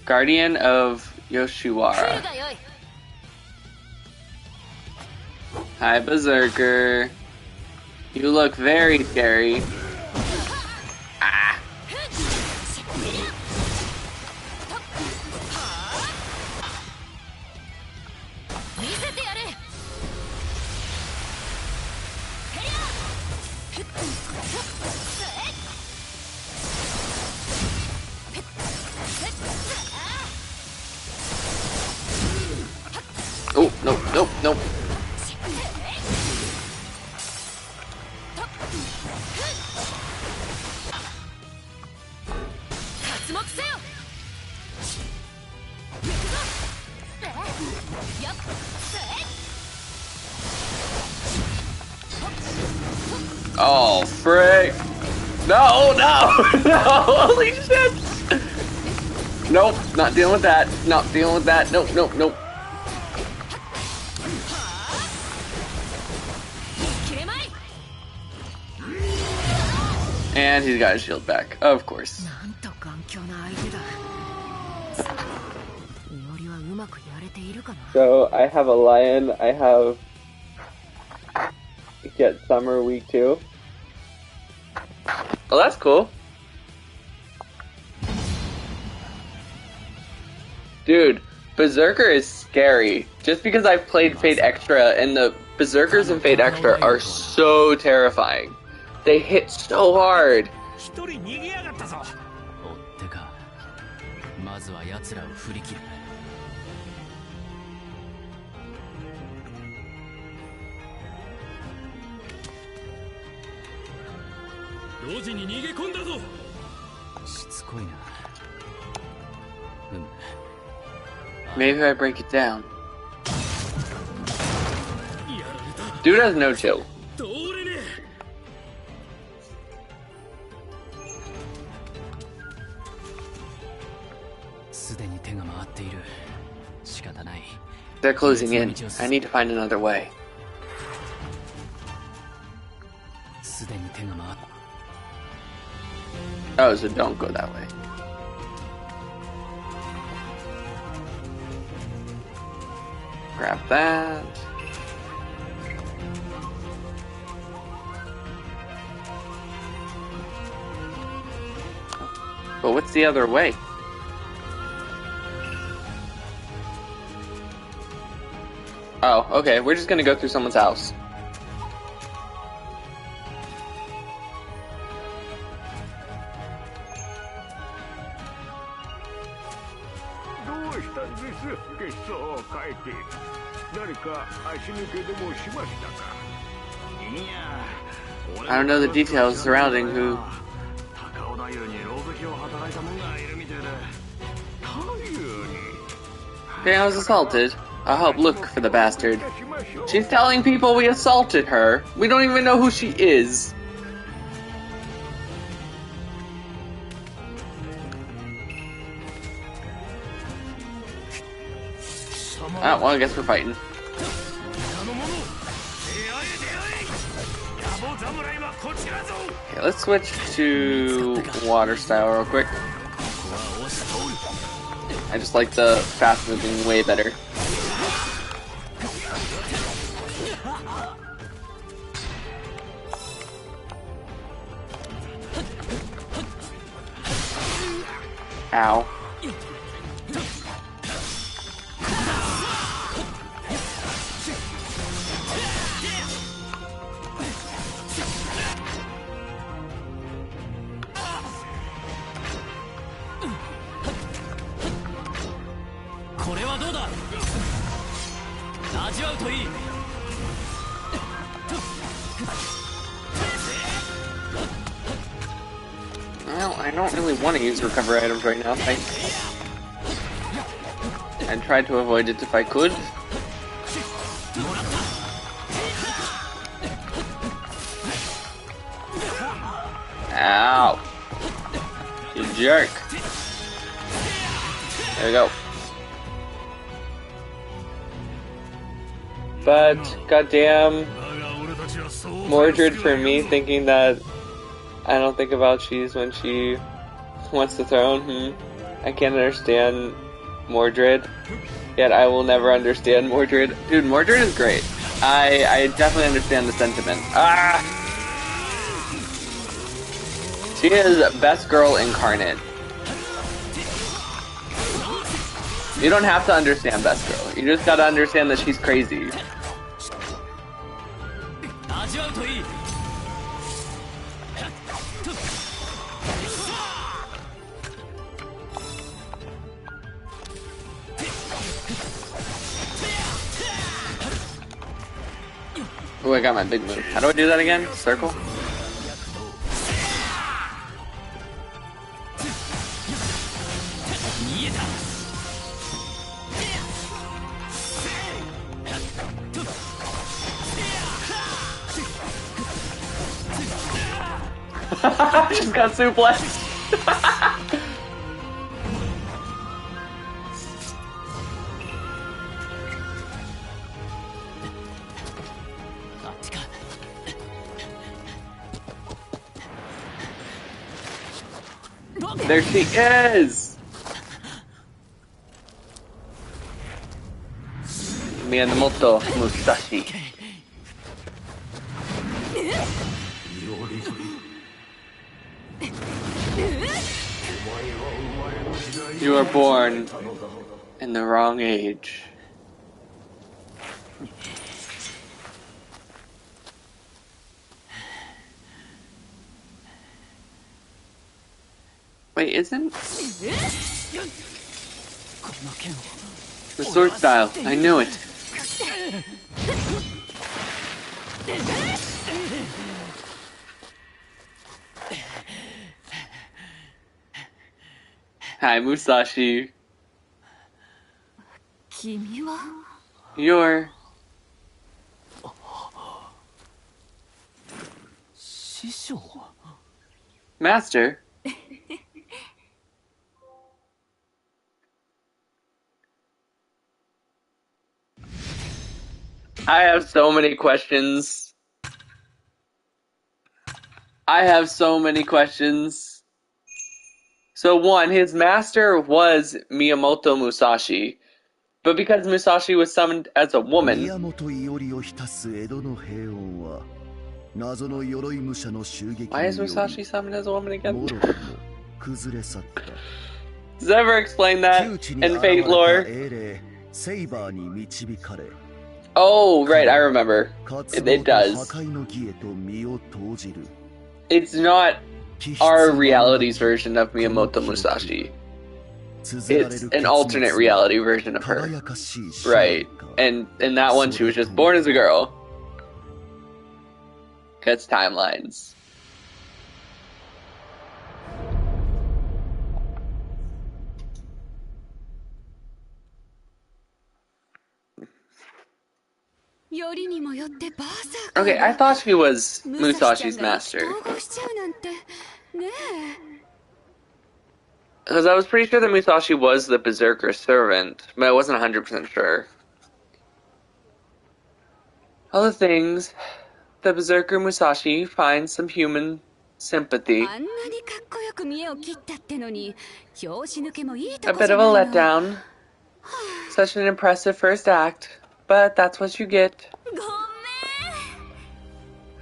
Guardian of Yoshiwara. Hi, Berserker. You look very scary. Ah. Oh, frick. No, no, no, holy shit. Nope, not dealing with that. Not dealing with that. Nope, nope, nope. And he's got his shield back, of course. So I have a lion, I have get summer week 2. Well, that's cool. Dude, Berserker is scary. Just because I've played Fate Extra, and the Berserkers in Fate Extra are so terrifying. They hit so hard. 追っ手か。まずは奴らを振り切る。同時に逃げ込んだぞ。しつこいな。Maybe I break it down. Dude has no chill. すでに手が回っている。仕方ない。They're closing in. I need to find another way. すでに手が回っ Oh, so don't go that way. Grab that. But what's the other way? Oh, okay, we're just gonna go through someone's house. I don't know the details surrounding who. Okay, I was assaulted. I'll help look for the bastard. She's telling people we assaulted her. We don't even know who she is. Oh, well, I guess we're fighting. Okay, let's switch to water style real quick. I just like the fast moving way better. Ow. Well, I don't really want to use recovery items right now. I tried to avoid it if I could. Ow! You jerk! There we go. But, goddamn, Mordred for me thinking that I don't think about cheese when she wants the throne. I can't understand Mordred, yet I will never understand Mordred. Dude, Mordred is great. I definitely understand the sentiment. Ah! She is best girl incarnate. You don't have to understand best girl. You just gotta understand that she's crazy. Oh, I got my big move. How do I do that again? Circle? Just got suplexed. あっちか。 There she is! Miyamoto Musashi. You were born in the wrong age. Wait, isn't... The sword style, I knew it. Hi, Musashi. 君は You're... 師匠。 Master? I have so many questions. So one, his master was Miyamoto Musashi, but because Musashi was summoned as a woman, 宮本伊織を浸す江戸の平穏は謎の鎧武者の襲撃により why is Musashi summoned as a woman も again? ろとも崩れ去った Does it ever explain that 窮地に in 現れ Fate た lore? 英霊セイバーに導かれ Oh, right, I remember. 渇 It 望と does. 破壊の儀へと身を投じる It's not 気質 our は reality's version of Miyamoto Musashi. It's an alternate reality version of her. 輝かしい Right. 進化 And in that one, she was just born as a girl. Cuts timelines. Okay, I thought she was Musashi's master. Because I was pretty sure that Musashi was the Berserker servant, but I wasn't 100% sure. Other things, the Berserker Musashi finds some human sympathy. A bit of a letdown. Such an impressive first act, but that's what you get.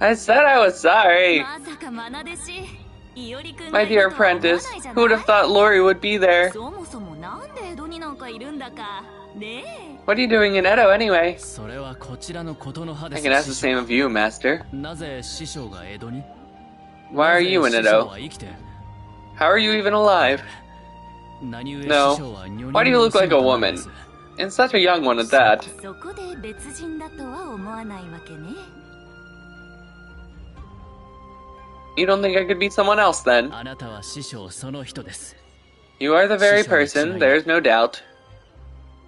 I said I was sorry. My dear apprentice, who would have thought Lori would be there? What are you doing in Edo anyway? それはこちらのことの葉で I す。 can ask the same of you, Master. なぜ師匠が江戸に？ Why are you in なぜ師匠 Edo? は生きて？ How are you even alive? 何故 No. 師匠は女人 Why do you の look like a 姿なん woman? です？ And such a young one at that. そこで別人だとは思わないわけね。 You don't think I could be someone else then? あなたは師匠その人です。 You are the very person, there's no doubt.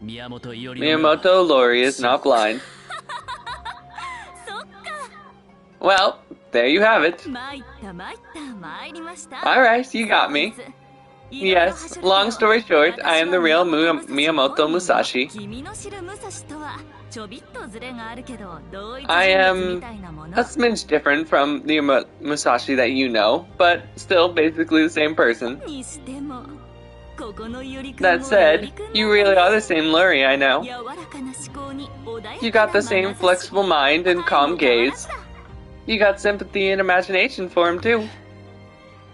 宮本伊織の目は Miyamoto Lori is not blind. Well, there you have it. 参った参った参りました。 Alright, you got me. Yes, long story short, I am the real Miyamoto Musashi. 君の知る武蔵とはちょびっとズレがあるけど同一人 I 物 am みたいなもの。 a smidge different from the Musashi that you know, but still basically the same person. にしてもここの伊織君 That も said, 伊織君 you really are the same Luri, I know. 柔らかな思考に穏やかな You got the same 眼差し flexible mind and calm 変わら gaze. ずだ You got sympathy and imagination for him too.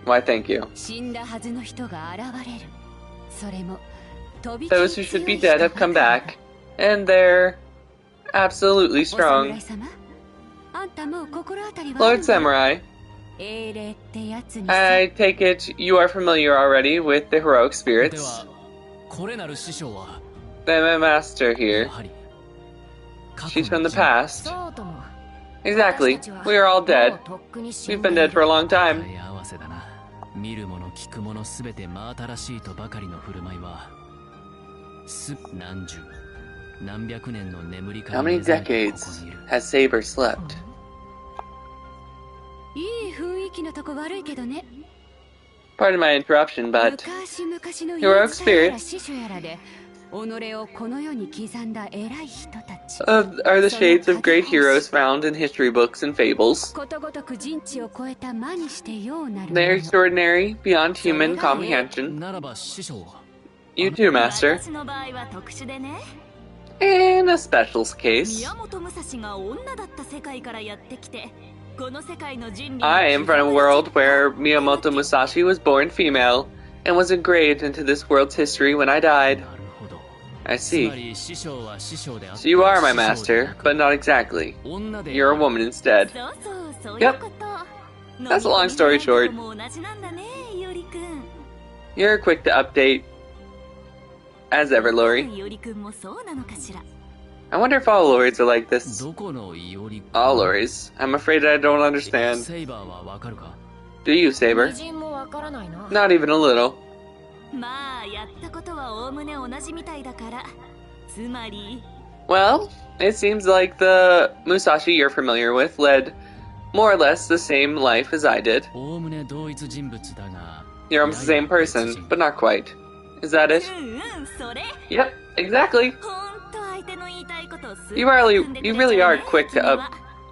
Why, thank you. 死んだはずの人が現れる。それも飛び Those who should be dead have come back, and they're absolutely お strong. 侍様あんたもう心当たりは Lord Samurai, 英霊ってやつに I take it you are familiar already with the heroic で spirits. はこれなる師匠は The master や here. はり She's from the past. そうとも Exactly. We are all dead. We've been dead for a long 答 time. え合わせだな。見るもの聞くものすべて真新しいとばかりの振る舞いは何十何百年の眠りか How ら many 目覚めてこ decades こにいる。 has Saber slept? いい雰囲気のとこ悪いけどね。 Pardon my interruption, but 昔々の heroic 言い伝えやら spirits 師匠やらで己をこの世に刻んだ偉い人たち are the shades of great heroes found in history books and fables. ことごとく人知を超えた魔にしてようなる They're もの extraordinary, beyond human comprehension. ならば師匠は You too, Master. 私の場合は特殊でね。 In a special case, 宮本武蔵が女だった世界からやってきて、この世界の人類 I am from a world where Miyamoto Musashi was born female and was engraved into this world's history when I died. なるほど I つま see. り師匠は師匠であって So you are my 師匠でな master, く but not exactly. 女で You're a woman instead. そうそうそういうこと。 That's a long story short. も同じなんだね、いおりくん。 You're quick to update. As ever, Lori. いおりくんもそうなのかしら。 I wonder if all Loris are like this. どこのいおり All Loris. I'm afraid I don't understand. セイバーはわかるか Do you, Saber? 人もわからないな。 Not even a little. まあやったことはおおむね同じみたいだから。つまり Well, it seems like the Musashi you're familiar with led more or less the same life as I did. おおむね同一人物だが You're almost the same person, but not quite. Is that it? それ Yep, exactly. ほんと相手の言いたいことをすぐ You really, 噛んでくれ you ちゃう really ね are quick to 君は up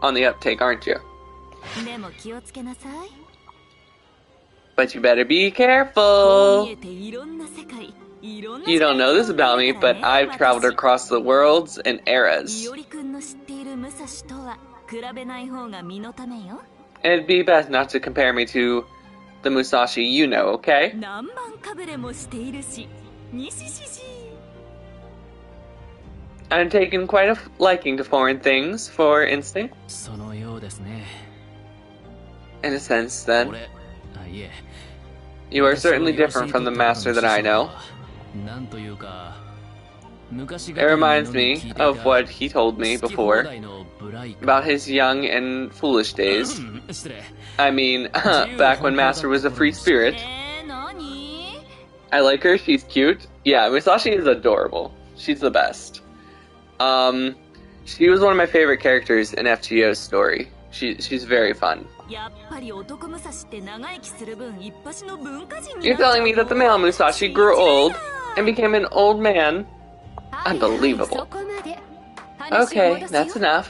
on the uptake, aren't you? でも気をつけなさい。 But you better be こう見 careful. えていろんな世界、いろんな You don't know this 世界 about me, がある but からね I've traveled 私 across the worlds and い eras. おりくんの知っている武蔵とは比べない方が身のためよ。 It'd be best not to compare me to the Musashi you know, okay? 何万かぶれもしているし、にししし。 I'm taking quite a liking to foreign things, for instinct. そのようですね In a sense, then. 俺あいえ You are certainly different from the master that I know. なんというか昔 It reminds me of what he told me before about his young and foolish days. 失礼 I mean, back when Master was a free spirit. 何 I like her, she's cute. Yeah, Musashi is adorable. She's the best. She was one of my favorite characters in FGO's story. She's very fun. やっぱり男武蔵って長生きする分一発の文化人に You're telling me that the male Musashi grew old and became an old man? はいはい Unbelievable. そこまで話を Okay, 戻すよ that's enough.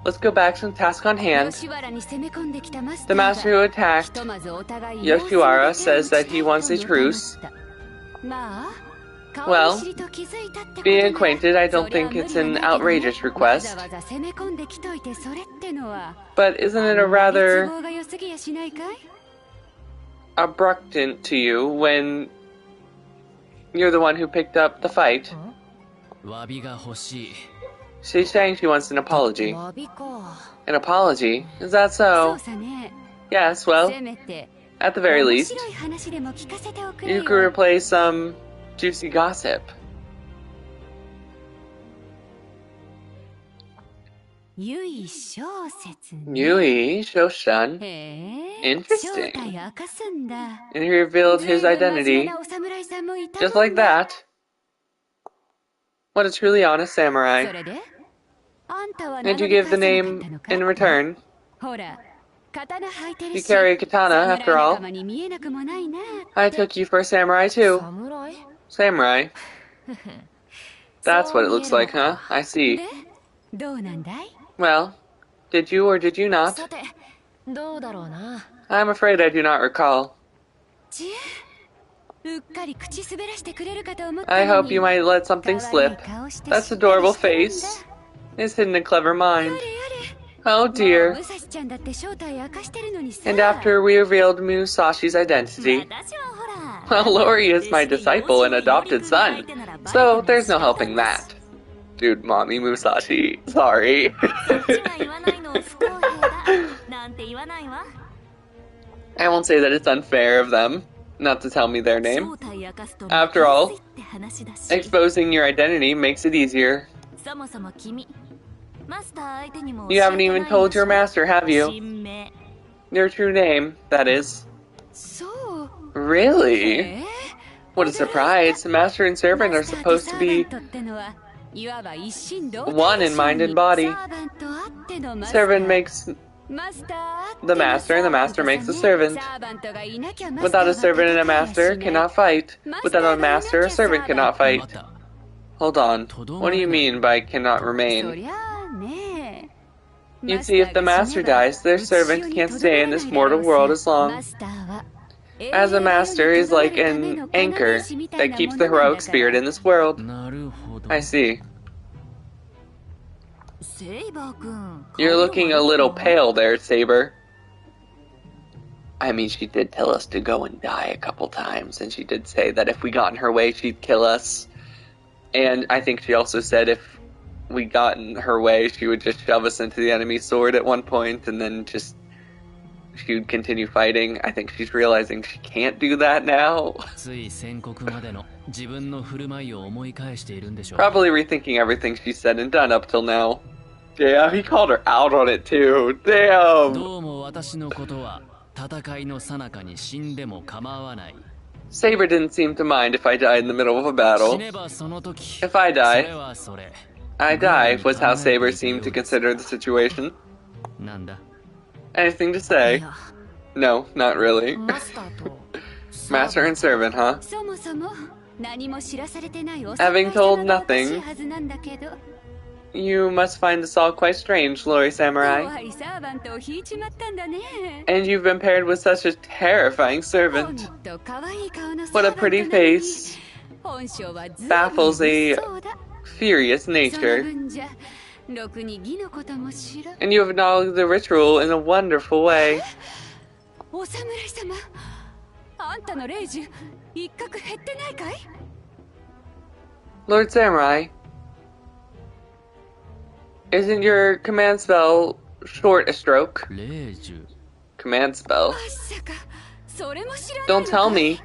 Let's go back to the task on hand. 吉原に攻め込んできたマス The ターが master who ひ attacked とまずお互い Yoshiwara 様子見 says that he wants a で truce. まあ Well, 顔見知りと気づいたってこと being なら acquainted, I don't そりゃ think it's 無理 an はないけどね outrageous request. わざわざ攻め込んできといてそれってのは But isn't it a 都 rather 合が良すぎやしないかい abrupt to you when you're the one who picked up the fight? 詫びが欲しい She's saying she wants an apology. 詫びか An apology? Is that そう so? さね Yes, well, せめて at the very 面 least, 白い話でも聞かせておくれ you よ could replace some juicy gossip. 唯小説ね Yui Shoshan, へえ Interesting. 正体明かすんだ and he revealed his 随分真面 identity 目なお侍さんもいた just もん like that. What a truly honest そ samurai. れであんたは And 名 you 乗り give the 返さなかった name のか in return. ほら刀履いてる You し carry a katana, after 侍 all. 仲間に見えなくもないな I took you for a samurai too. 侍 Samurai. That's what it looks like, huh? I see. でどうなんだい Well, did you or did you not? さてどうだろうな。 I'm afraid I do not recall. ちゅうっかり口滑らしてくれるかと思った I の hope に you might let something 可愛い slip. 顔して That's しっかり adorable してるんだ face. His hidden and clever や mind. れやれ Oh もう dear. 武蔵ちゃんだって正体明かしてるのにさ And after we revealed Musashi's identity, 私はほら well, Lori is my disciple and adopted son, so there's no helping that. Dude, mommy Musashi. Sorry. そっちが言わないの不公平だなんて言わないわ I won't say that it's unfair of them not to tell me their name. 正体明かすと After all, まずいって話だし Exposing your identity makes it easier. そもそも君マスター相手にも You haven't even told your master, have you? 新名 Your true name, that is. そう Really? What a surprise. The master and servant are マスターと supposed to be サーバントってのはいわば一心同体 one in mind and body. サーバントあってのマスター Servant makes The master and the master makes a servant. Without a servant and a master cannot fight. Without a master, a servant cannot fight. Hold on. What do you mean by cannot remain? You see, if the master dies, their servant can't stay in this mortal world as long. As a master is like an anchor that keeps the heroic spirit in this world. I see. You're looking a little pale there, Saber. I mean, she did tell us to go and die a couple times, and she did say that if we got in her way, she'd kill us. And I think she also said if we got in her way, she would just shove us into the enemy's sword at one point, and then she would continue fighting. I think she's realizing she can't do that now. Probably rethinking everything she said and done up till now. Damn, he called her out on it too. Damn! Saber didn't seem to mind if I died in the middle of a battle. If I die, I die, was how Saber seemed to consider the situation. Anything to say? No, not really. Master and servant, huh? Having told nothing, you must find this all quite strange, Lori Samurai. And you've been paired with such a terrifying servant. What a pretty face. Baffles a furious nature. And you have acknowledged the ritual in a wonderful way. Lord Samurai, isn't your command spell short a stroke? Command spell? Don't tell me.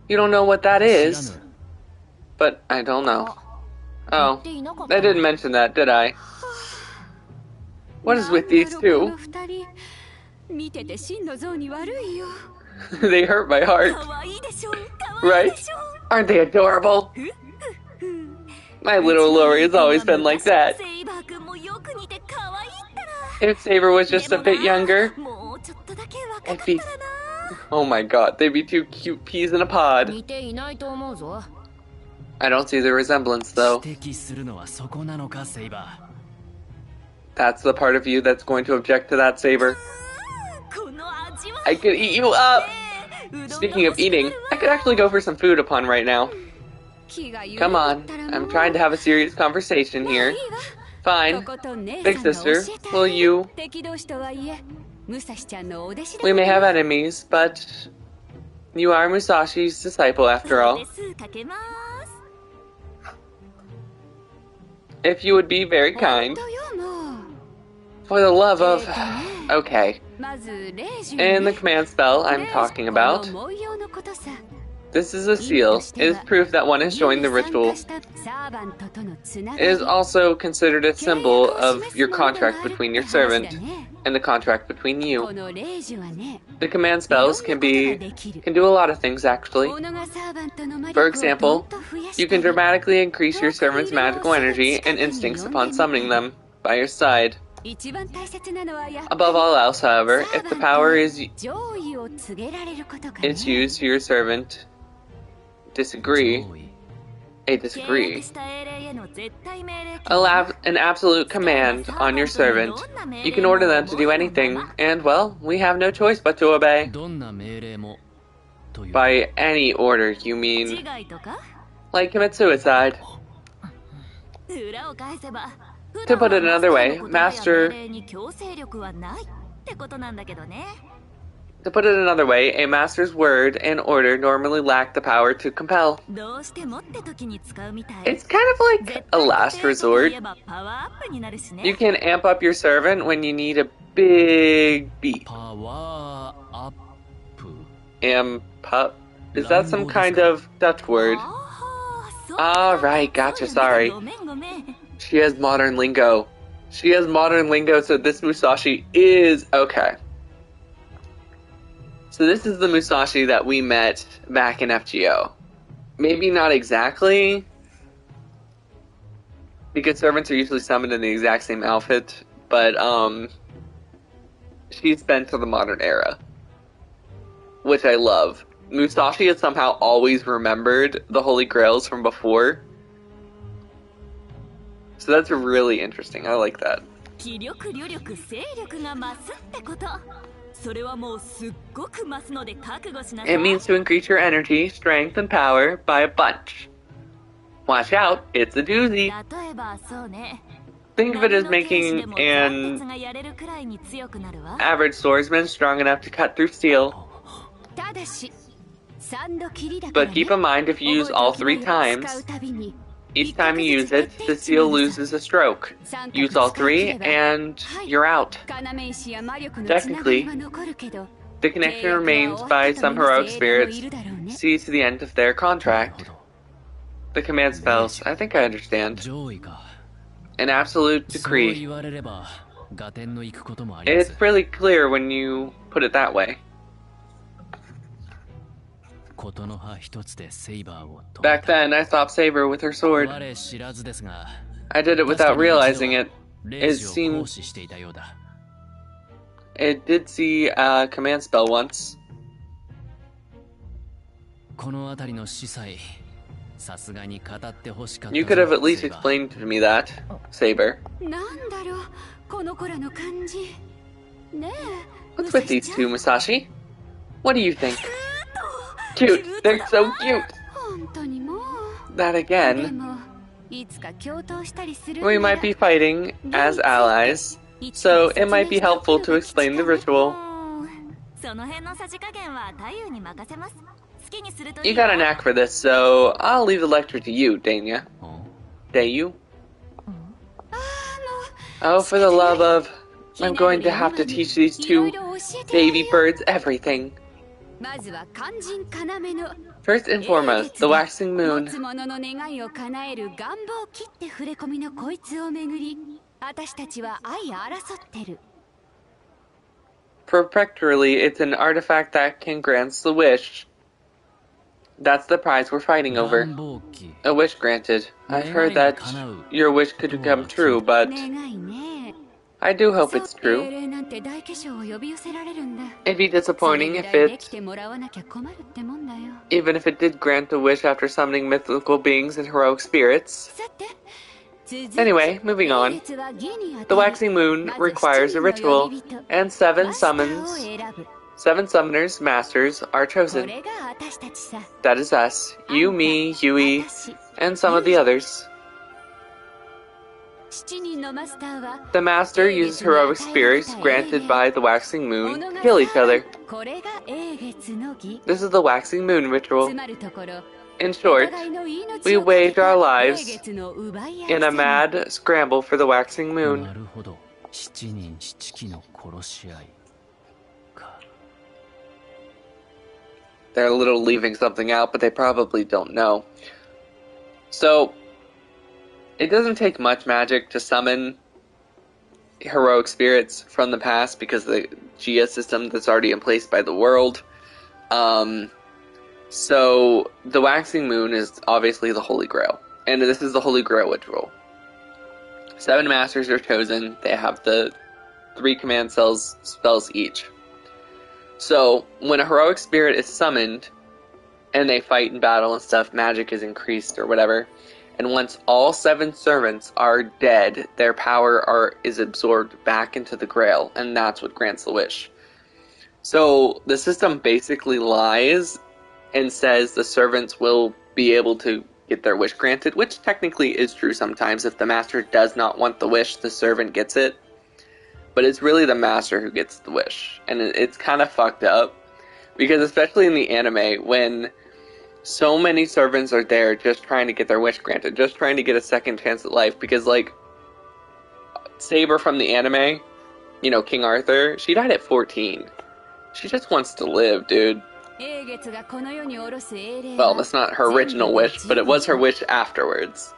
You don't know what that is. But I don't know. Oh, I didn't mention that, did I? What is with these two? They hurt my heart. Right? Aren't they adorable? My little Lori has always been like that. If Saber was just a bit younger, it'd be... Oh my god, they'd be two cute peas in a pod. I don't see the resemblance, though. That's the part of you that's going to object to that, Saber. I could eat you up! Speaking of eating, I could actually go for some food upon right now. Come on, I'm trying to have a serious conversation here. Fine. Big sister, will you... We may have enemies, but... You are Musashi's disciple after all. If you would be very kind. For the love of... Okay. In the command spell I'm talking about, this is a seal. It is proof that one has joined the ritual. It is also considered a symbol of your contract between your servant and the contract between you. The command spells can do a lot of things, actually. For example, you can dramatically increase your servant's magical energy and instincts upon summoning them by your side. Above all else, however, if the power is used to your servant disagree, an absolute command on your servant. You can order them to do anything, and, well, we have no choice but to obey. By any order, you mean, like commit suicide. To put it another way, a master's word and order normally lack the power to compel. It's kind of like a last resort. You can amp up your servant when you need a big beat. Amp up? Is that some kind of Dutch word? Alright, gotcha, sorry. She has modern lingo. So this Musashi is... Okay. So this is the Musashi that we met back in FGO. Maybe not exactly, because servants are usually summoned in the exact same outfit, but she's been to the modern era, which I love. Musashi has somehow always remembered the Holy Grails from before. So that's really interesting. I like that. 気力旅力勢力が増すってこと。それはもうすっごく増すので覚悟しなさい。It means to increase your energy, strength, and power by a bunch. Watch out, it's a doozy. 例えばそうね。 Think of it as making an average swordsman strong enough to cut through steel. But keep in mind, if you use all 3 times, each time you use it, the steel loses a stroke. Use all 3 and you're out. Technically, the connection remains by some heroic spirits see to the end of their contract. The command spells, I think I understand. An absolute decree. It's really clear when you put it that way. Back then, I stopped Saber with her sword. I did it without realizing it. It did see a command spell once. You could have at least explained to me that, Saber. What's with these 2, Musashi? What do you think? Cute! They're so cute! That again. We might be fighting as allies, so it might be helpful to explain the ritual. You got a knack for this, so I'll leave the lecture to you, Danya. Dayu? Oh, for the love of... I'm going to have to teach these 2 baby birds everything. First and foremost, the waxing moon. Perpetually, it's an artifact that can grant the wish. That's the prize we're fighting over. A wish granted. I've heard that your wish could come true, but I do hope it's true. It'd be disappointing even if it did grant a wish after summoning mythical beings and heroic spirits. Anyway, moving on. The waxing moon requires a ritual, and 7 summoners, masters, are chosen. That is us. You, me, Yui, and some of the others. The master uses heroic spirits granted by the waxing moon to kill each other. This is the waxing moon ritual. In short, we waged our lives in a mad scramble for the waxing moon. They're a little leaving something out, but they probably don't know. So, it doesn't take much magic to summon heroic spirits from the past because of the Gia system that's already in place by the world. So, the waxing moon is obviously the Holy Grail. And this is the Holy Grail ritual. 7 masters are chosen. They have the 3 command spells each. So, when a heroic spirit is summoned, and they fight in battle and stuff, magic is increased or whatever. And once all 7 servants are dead, their power is absorbed back into the Grail, and that's what grants the wish. So, the system basically lies and says the servants will be able to get their wish granted, which technically is true sometimes. If the master does not want the wish, the servant gets it. But it's really the master who gets the wish. And it's kind of fucked up. Because especially in the anime, when so many servants are there just trying to get their wish granted, just trying to get a second chance at life. Because, like, Saber from the anime, you know, King Arthur, she died at 14. She just wants to live, dude. Well, that's not her original wish, but it was her wish afterwards.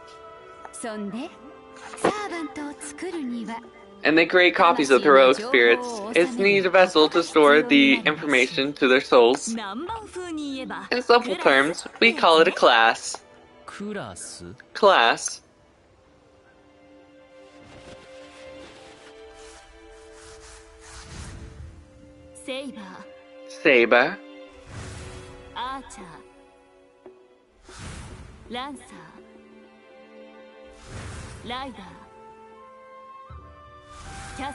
And they create copies of heroic spirits. It's needs a vessel to store the information to their souls. In simple terms, we call it a class. Class. セイバー、 Saber, アーチャー、ランサー、ライダー、キャス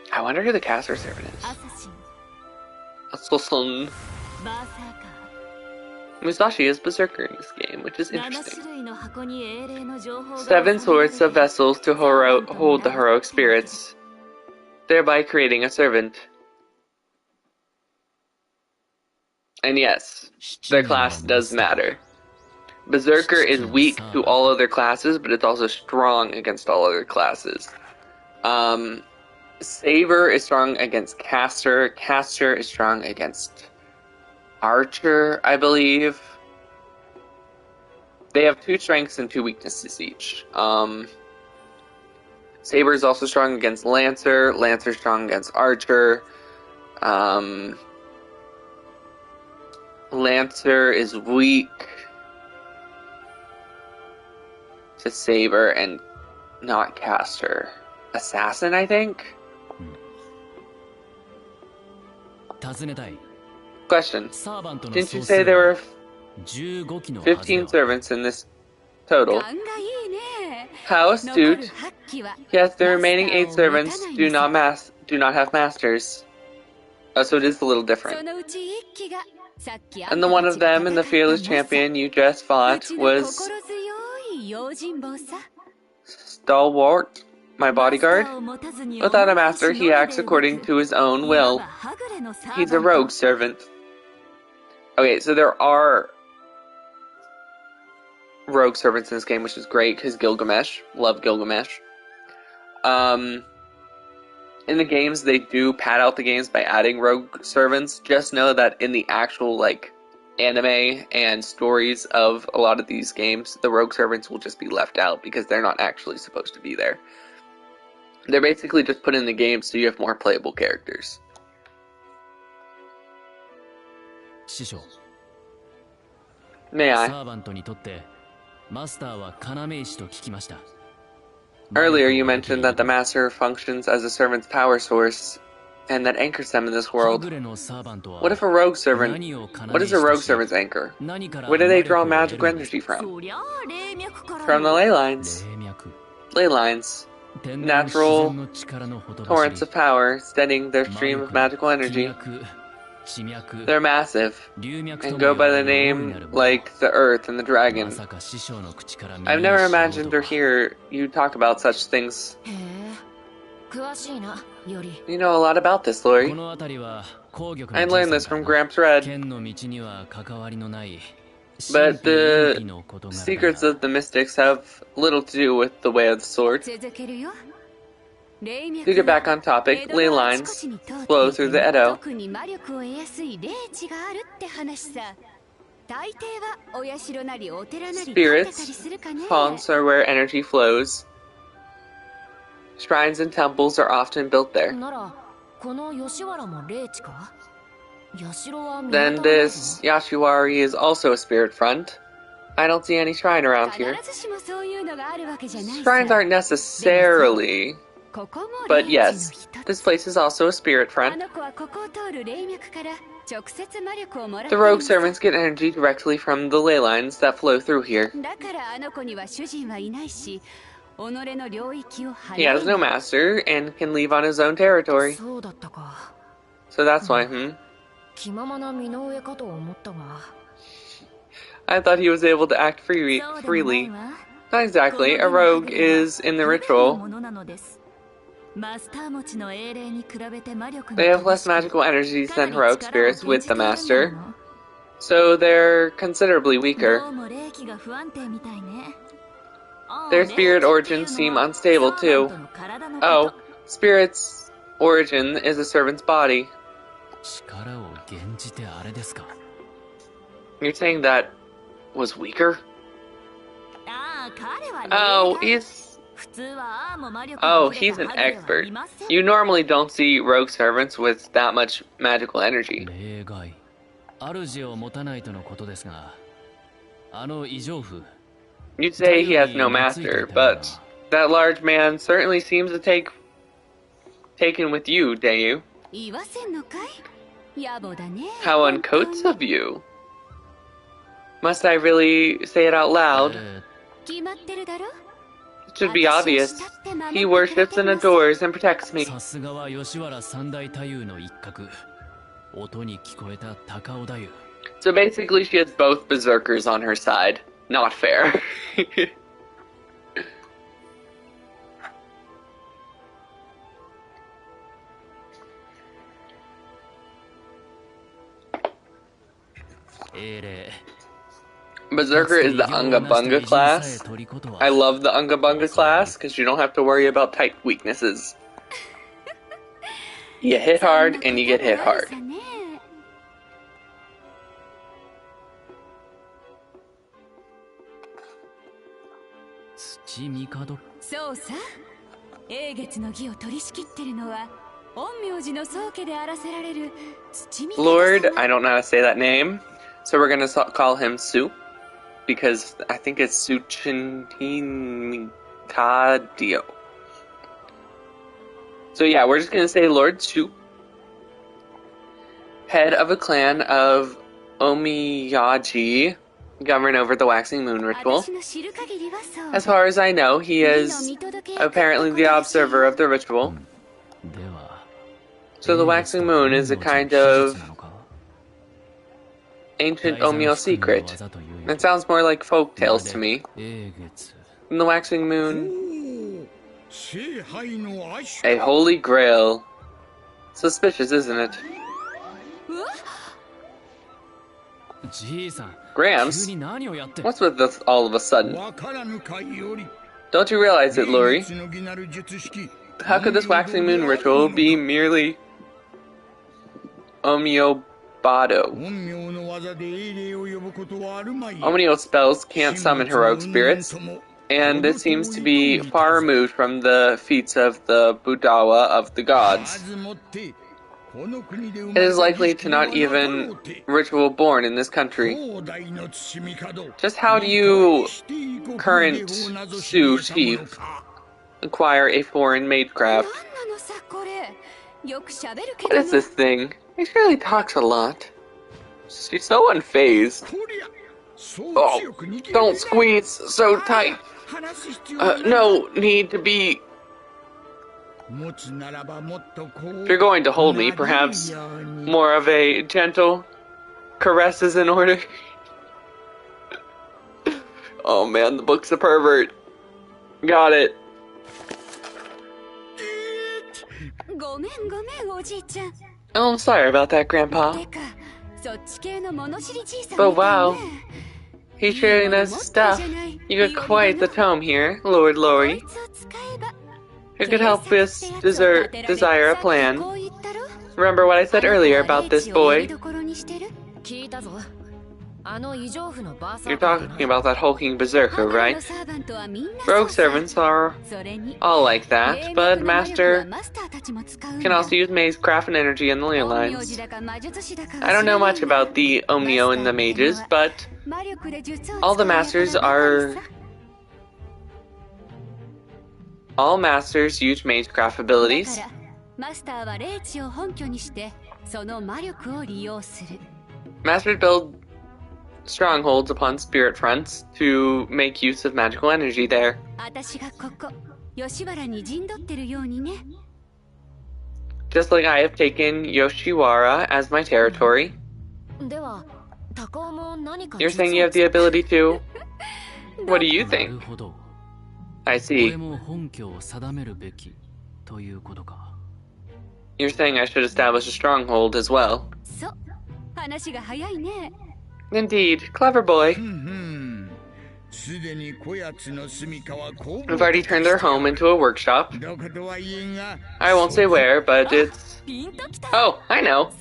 タ I wonder who the caster servant ー、 is. アサシン、 Asosun. バーサーカ Musashi is berserker in this game, which is ー、7 interesting. 種類の箱に英霊の情報が 7 sorts of vessels to hold the heroic spirits, thereby creating a servant. And yes, their class does matter. Berserker is weak to all other classes, but it's also strong against all other classes. Saber is strong against Caster. Caster is strong against Archer, I believe. They have 2 strengths and 2 weaknesses each. Saber is also strong against Lancer. Lancer is strong against Archer. Lancer is weak to Saber and not Caster. Assassin, I think? 尋ねたい。 Question. サーバントの Didn't 総 you 数 say there は were 15機のはずだ15よ。 servants in this total? 勘がいいね。 How 残る astute. 8機は Yes, the remaining 8マスターを持た servants ないん do です。 not have masters. Oh, so it is a little そ different. のうち1機がさっきあん And た the one た of ちが them and the 戦 fearless った猛者 champion you just う fought ちの was 心強い用心棒さ。 Stalwart, my マスタ bodyguard. ーを持たずに Without a 思い master, 忍 he ん acts で動 according く to his own いわ will. ばはぐれのサーバン He's ト a rogue servant. Okay, so there are rogue servants in this game, which is great because Gilgamesh. Love Gilgamesh. In the games, they do pad out the games by adding rogue servants. Just know that in the actual, like, anime and stories of a lot of these games, the rogue servants will just be left out because they're not actually supposed to be there. They're basically just put in the game so you have more playable characters. 師匠、 May サ I? ーバントにとってマスターは要石と聞きました。 Earlier you mentioned that the master functions as a servant's power source and that anchors them in this は world. ぐれのサーバントは What if a rogue servant... 何を要 What is a 石と rogue し servant's anchor? 何から Where do they draw 魔力を得 magic るのです energy from? そりゃあ霊脈から From the よ ley lines. 霊脈。 Ley lines. 天然の自 Natural 然の力のほとばし Torrents り of power, steadying their 魔 stream 力 of magical 気 energy. 脈、地脈、 They're massive 流脈と and も go 呼 by ば the れる大いな name るもの。 like the earth and the ま dragon. さか師匠の口から耳 I've に never しよう imagined と or は。 hear you talk about such things. へえ詳しいなより You know a lot about this, こ Lori. の辺りは紅玉 I のじい learned さ this ん from から Gramps Red. 剣の道には関わりのない But 神秘有 the 機の事柄 secrets だ of the mystics have little to do with the way of the sword. 続けるよ。霊 To get 脈は back on topic, 江戸 ley のあちこ lines ちに通って flow いて through the Edo. 特に魔力を得やすい霊地があるって話さ。大抵はお社なりお寺なり建てたり Spirits, するかね。 haunts are where energy flows. Shrines and temples are often built there. ならこの吉原も霊地か社は見当た Then らないぞ this Yashiwari is also a spirit front. I don't see any shrine around 必 here. ずしもそういうのがあるわけじゃないさ。 Shrines aren't necessarily, ここも but 霊地の yes, 一 this つ。 place is also a spirit あ front. の子はここを通る霊脈から直接魔力をもらって The いる rogue んです servants get energy directly from the ley lines that flow through here. だからあの子には主人はいないし、己の領域を He has no 離れ master and can leave on his own territory. そうだったか So that's why, 気ままな身の上かと思ったが I thought he was able to act そうでもない freely. わ Not exactly. A rogue is in the 不便な ritual. ものなのです。マスター持ちの英霊に比べて魔力が They have less 乏しく magical energies かな than り heroic 力を spirits with the 減じているんだ master, もの so they're considerably ど weaker. うも霊気が不安定みたいね。 Their spirit origins seem unstable too. Oh, spirit's origin is a servant's body. 力を減じてあれですか。 You're saying that was weaker? ああ、彼は霊 Oh, だ。 he's 普通はああも魔力 oh, を持 he's た an ハグレはい expert. ません。 You normally don't see rogue servants with that much magical energy. 例外。主を持たないとのことですが、あの異常符。 You'd say he has no master, but that large man certainly seems to take taken with you, Dayu. 言わせんのかい？野暮だね。 How uncoats of you. Must I really say it out loud? 決まってるだろ。 It should be obvious. He worships and adores and protects me. さすがは吉原三大太夫の一角。音に聞こえた高尾太夫。 So basically she has both berserkers on her side. Not fair. Berserker is the Unga Bunga class. I love the Unga Bunga class because you don't have to worry about type weaknesses. You hit hard and you get hit hard. そうさ。英月の儀を取り仕切ってるのは陰陽師の宗家であらせられる土御門。 Lord, I don't know how to say that name, so we're gonna call him Su, because I think it's Suchintadio. So yeah, we're just gonna say Lord Su, head of a clan of Omiyaji, govern over the waxing moon ritual. As far as I know, he is apparently the observer of the ritual. So the waxing moon is a kind of ancient Omyo secret. It sounds more like folk tales to me. And the waxing moon, a holy grail. Suspicious, isn't it? Gramps, what's with this all of a sudden? Don't you realize it, Lori? How could this waxing moon ritual be merely Omyobado? Omnio spells can't summon heroic spirits, and it seems to be far removed from the feats of the Budawa of the gods. It is likely to not even ritual born in this country. Just how do you, current Sioux chief, acquire a foreign maidcraft? What is this thing? He really talks a lot. She's so unfazed. Oh, don't squeeze so tight. No need to be... If you're going to hold me, perhaps more of a gentle caress is in order. Oh man, the book's a pervert. Got it. Oh, I'm sorry about that, Grandpa. But wow, he's sharing his stuff. You got quite the tome here, Lord Lori. Who could help us desire a plan? Remember what I said earlier about this boy? You're talking about that hulking berserker, right? Rogue servants are all like that, but Master can also use Mazecraft and energy in the ley lines. I don't know much about the Omnio and the mages, but all masters use Magecraft abilities. Masters build strongholds upon spirit fronts to make use of magical energy there. Just like I have taken Yoshiwara as my territory. You're saying you have the ability to? What do you think? I see. You're saying I should establish a stronghold as well. Indeed, clever boy. We've already turned their home into a workshop. I won't say where, but it's... Oh, I know.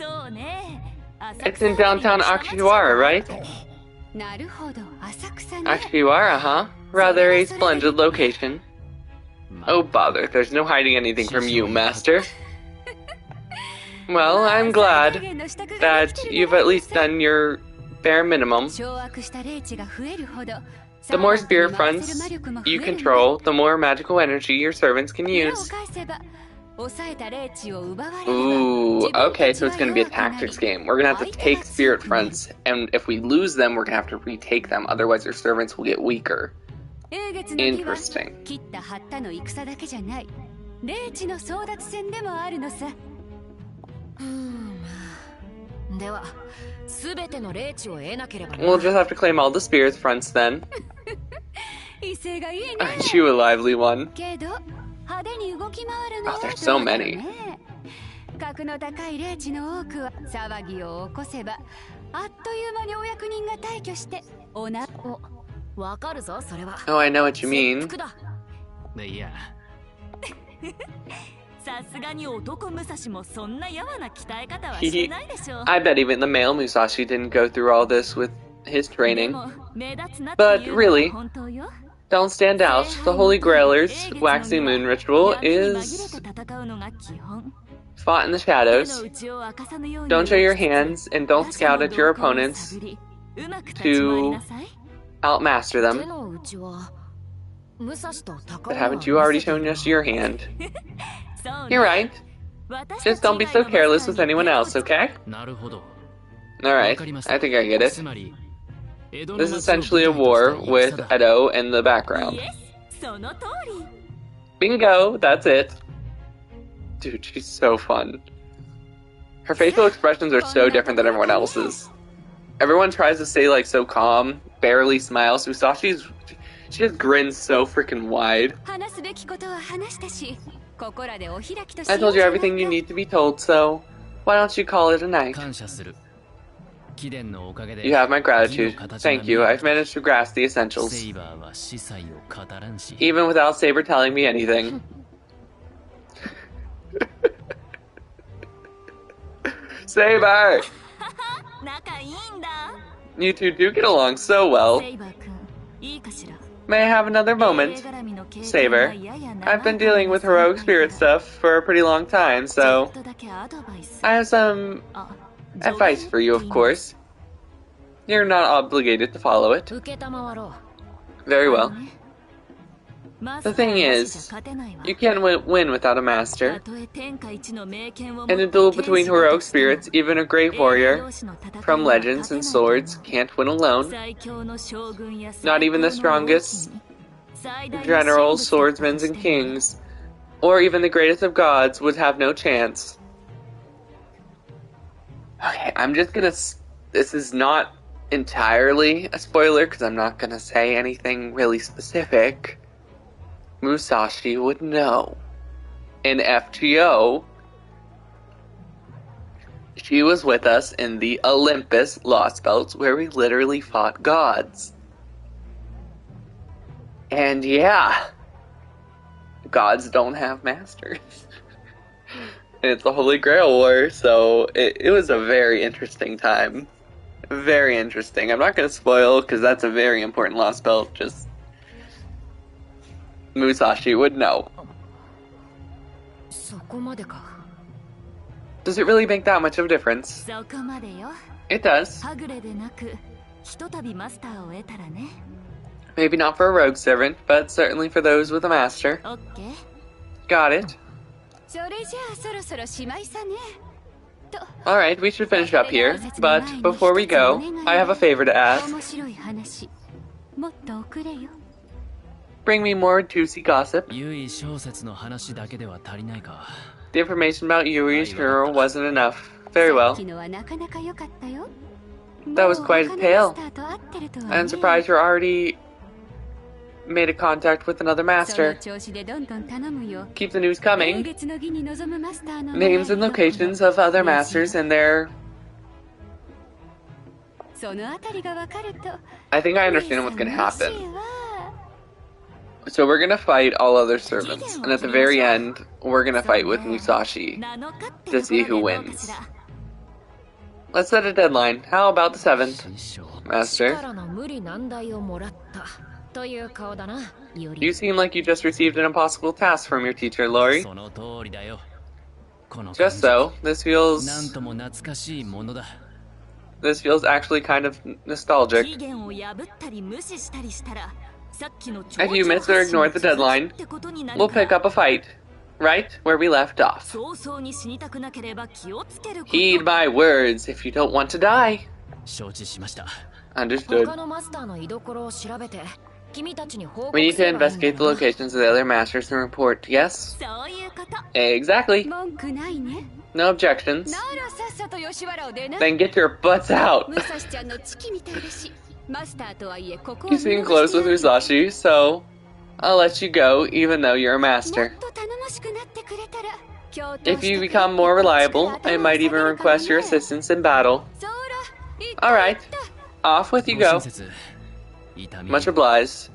It's in downtown Akhiwara, right? Akhiwara, huh? Rather a splendid location. Oh bother, there's no hiding anything from you, Master. Well, I'm glad that you've at least done your bare minimum. The more spirit fronts you control, the more magical energy your servants can use. Ooh, Okay, so it's going to be a tactics game. We're going to have to take spirit fronts, and if we lose them, we're going to have to retake them. Otherwise, our servants will get weaker. Interesting. 切った張ったの戦だけじゃない。霊地の争奪戦でもあるのさ。では、すべての霊地を得なければな。 We'll just have to claim all the spirit fronts then. 威勢がいいね。 Aren't you a lively one? けど派手に動き回るのは Oh, there's so どうだろう many. ね。格の高い霊地の多くは騒ぎを起こせばあっという間にお役人が退去しておなお。わかるぞ、それは。 Oh, I know what you 切 mean. 腹だ。いや、さすがに男武蔵もそんなやわな鍛え方はしてないでしょう。 I bet even the male Musashi didn't go through all this with his で training. も目立つなって But いうのは really, 本当よ。 don't stand out. The Holy Grailers waxing moon ritual 闇に紛 is れて戦うのが基本。 fought in the 手の shadows. 内を明かさぬように Don't show your hands and don't 他者 scout の at your 動向を opponents 探りうまく立ち回りなさい。 outmaster 手 them. の内は武蔵と高 But 尾は haven't you already 見せて shown る us your hand? そうね You're right. 私た Just ち don't be 以 so 外の careless マスタ with ーに anyone 手を else, okay? なるほど。 Alright, わかりました。 I think I get つ it. まり、江戸の This is 町を essentially a 舞台と war した with 戦だ。 Edo in the background. イエス、その通り。 Bingo, that's it. Dude, she's so fun. Her facial expressions are so different than everyone else's. Everyone tries to stay like so calm, barely smiles. She just grins so freaking wide. 話すべきことは話したし、ここらでお開きとし I よう told じ you ゃない everything you か。 need to be told, so why don't you call it a night? 感謝する。貴殿のおかげで You have my 義 gratitude. の形が Thank you. 見え I've managed to grasp the セ essentials, イバーは司祭を語らんし。 even without Saber telling me anything. Saber! 仲いいんだ。 You two do get along so well. セイバー君、いいかしら。 May I have another moment? Saber, I've been dealing with heroic spirit stuff for a pretty long time, so I have some advice for you, of course. You're not obligated to follow it. 受けたまわろ Very well. The The thing is, you can't win without a master. In a duel between heroic spirits, even a great warrior from legends and swords can't win alone. Not even the strongest generals, swordsmen, and kings, or even the greatest of gods would have no chance. Okay, I'm just gonna... This is not entirely a spoiler, because I'm not gonna say anything really specific. Musashi would know. In FGO, she was with us in the Olympus Lost Belts, where we literally fought gods. And yeah, gods don't have masters. And it's a Holy Grail War, so it was a very interesting time. Very interesting. I'm not going to spoil, because that's a very important Lost Belt, just... Musashi would know. そこまでか Does it really make that much of a difference? そこまでよ。 It does. はぐれでなく、ひとたびマスターを得たらね。 Maybe not for a rogue servant, but certainly for those with a master. オッケー。 Got it. それじゃあそろそろしまいさね。と Alright, we should finish up here. But before we go, I have a favor to ask. 面白い話。もっと遅れよ。 Bring me more juicy gossip. 優位小説の話だけでは足りないか。 The information about Yuri's hero wasn't enough. Very well. 昨日はなかなか良かったよ。 That was quite a もう他の tale. マスターと会ってるとはね I'm surprised you're already made a contact with another その master. 調子でどんどん頼むよ。 Keep the news 来 coming. 月の儀に臨むマスターの Names and locations of other masters and their... そのあたりがわかると I think I understand what's gonna 嬉しい happen. わ So we're gonna fight all other servants, and at the very end, we're gonna fight with Musashi 7日って to see とこ who ろでどうか wins. しら。 Let's set a deadline. How about the 7th, 師匠。 Master? 力の無理難題をもらったという顔だなよ You り seem like you just received an impossible task from your teacher, Lori. その通りだよ。この Just 感 so, this じ feels なんとも懐かしいものだ。 actually kind of nostalgic. 期限を破ったり無視したりしたら、さっきの If you miss or ignore the deadline, we'll pick up a fight. right where we left off. 早々に死にたくなければ気をつけること。 Heed my words if you don't want to die. 承知しました。 Understood. 他のマスターの居所を調べて君たちに報 We 告 need す to ればいいんだ investigate よ the な。 locations of the other masters and report. Yes? そういうこと。 Exactly. 文句ないね。 No objections. ならさっさと吉原を出な。 Then get your butts out. 武蔵ちゃんのチキみたいだし、マスターとはいえここを You seem close with Musashi, so I'll let you go even though you're a も master. っと頼もしくなってくれたら。 If you become more reliable, I might even request your assistance in battle. Alright, off with you ご go. 親切痛み Much obliged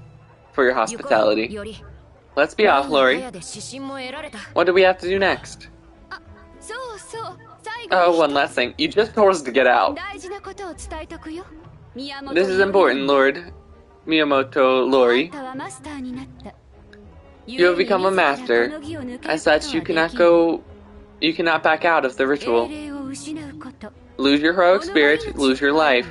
for your 行こう hospitality. より Let's be off, ガ Lori. ヤで指針も得られた。 What do we have to do next? そうそう。最後 Oh, に one last thing. You just told us to get out. 大事なことを伝えとくよ。宮本 This is important, Lord Miyamoto あん Lori. たはマスターになった。 You have become a master. As such, you cannot back out of the ritual. 英霊を失うこと。 Lose your heroic spirit, lose your life,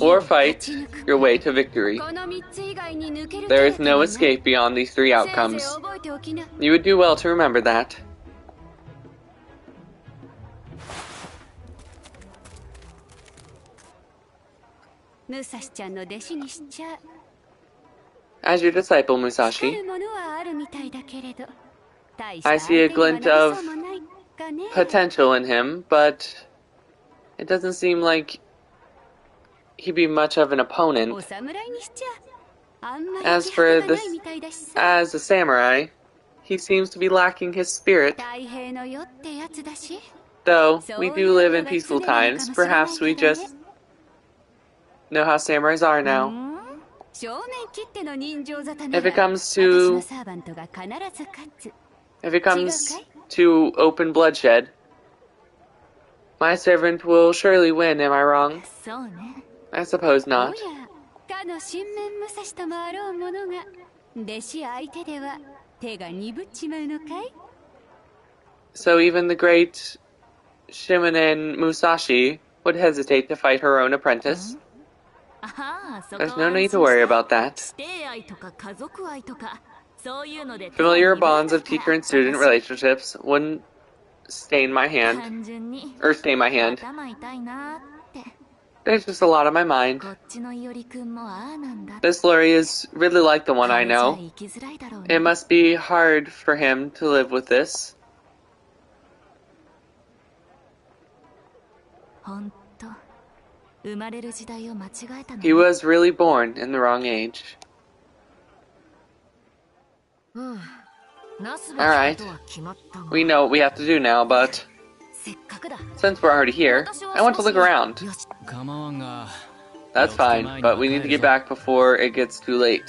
or fight your way to victory. この3つ以外に抜ける There is 手立て no はない escape beyond these three せいぜい outcomes. 覚えておきな。 You would do well to remember that. 武蔵ちゃんの弟子にしちゃう。 As your disciple, 光 Musashi, るものはあるみたいだけれど、大した I see a 相手に glint はな of りそうもないかね。 potential in him, but it doesn't seem like he'd be much of an お opponent. 侍にしちゃあんまり As 気 for 迫が this- ないみたいだしさ。 As a samurai, he seems to be lacking his spirit. 太平の世ってやつだし。 Though we do live in peaceful times, perhaps we just know how samurais are now. 正面切っての人情沙汰 If な it ら、 comes 私 to のサーバントが必ず勝つ。 if it comes to open bloodshed, my servant will surely win, am I wrong? そうね。 I suppose お not. や、かの新面武蔵ともあろうものが、弟子相手では手が鈍っちまうのかい？ So even the great Shimonen Musashi would hesitate to fight her own apprentice. ああ、そこ There's は no 安 need 心 to worry して about that. 師弟愛とか家族愛とかそういうので Familiar bonds of teacher and student relationships wouldn't stain my hand, 単純に or stain my hand. 頭痛いなーって There's just a lot on my mind. こっちのいおりくんもああなんだ This Lori is really like the one I 彼じゃ know. 生きづらいだろう It ね must be hard for him to live with this. ほんと生まれる時代を間違えたの He was really born in the wrong age. なすべきことは決まったが We know what we have to do now, but せっかくだ。 since we're already here, I want to look around. よし、構わんが That's fine, but we need to get back before it gets too late.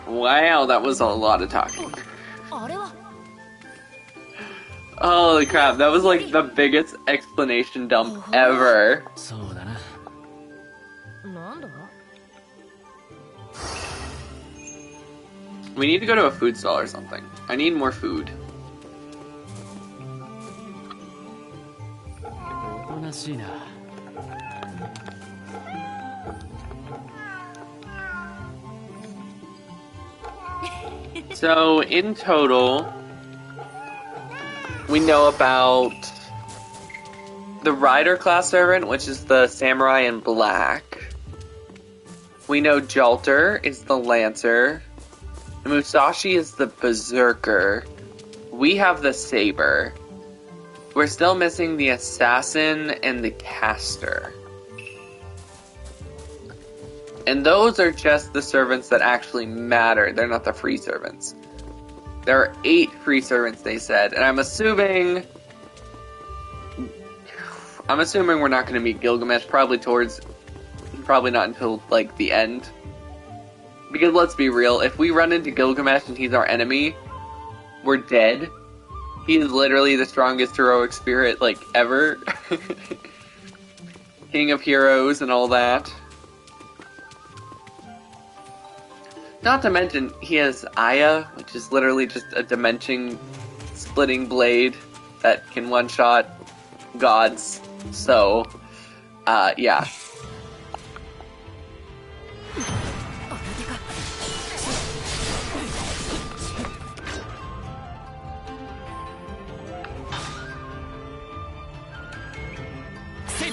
Wow, that was a lot of talking. あれは Holy crap, that was like the biggest explanation dump ever. そうだな。なんだ？ We need to go to a food stall or something. I need more food. おとなしいな。 So, in total, we know about the Rider class servant, which is the samurai in black. We know Jalter is the lancer. Musashi is the berserker. We have the saber. We're still missing the assassin and the caster. And those are just the servants that actually matter. They're not the free servants. There are 8 free servants, they said. And I'm assuming we're not going to meet Gilgamesh probably not until, like, the end. Because let's be real, if we run into Gilgamesh and he's our enemy, we're dead. He is literally the strongest heroic spirit, like, ever. King of heroes and all that. Not to mention, he has Aya, which is literally just a dimension-splitting blade that can one-shot gods. So, yeah.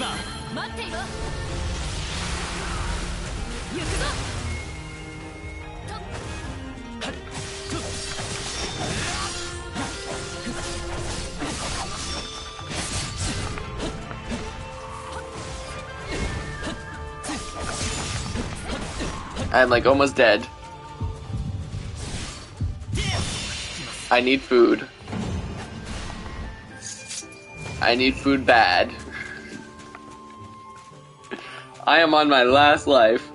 今待っていろ。行くぞ。 I'm like almost dead. I need food. I need food bad. I am on my last life.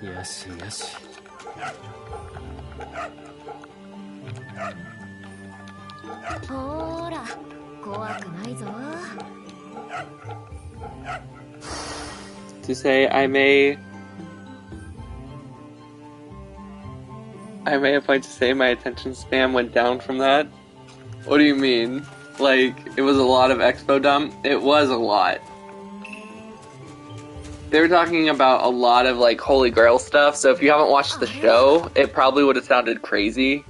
よしよし。 ほーら、怖くないぞ。 To say I may have like to say my attention span went down from that. What do you mean? Like, it was a lot of expo dump? It was a lot. They were talking about a lot of like Holy Grail stuff, so if you haven't watched the show, it probably would have sounded crazy.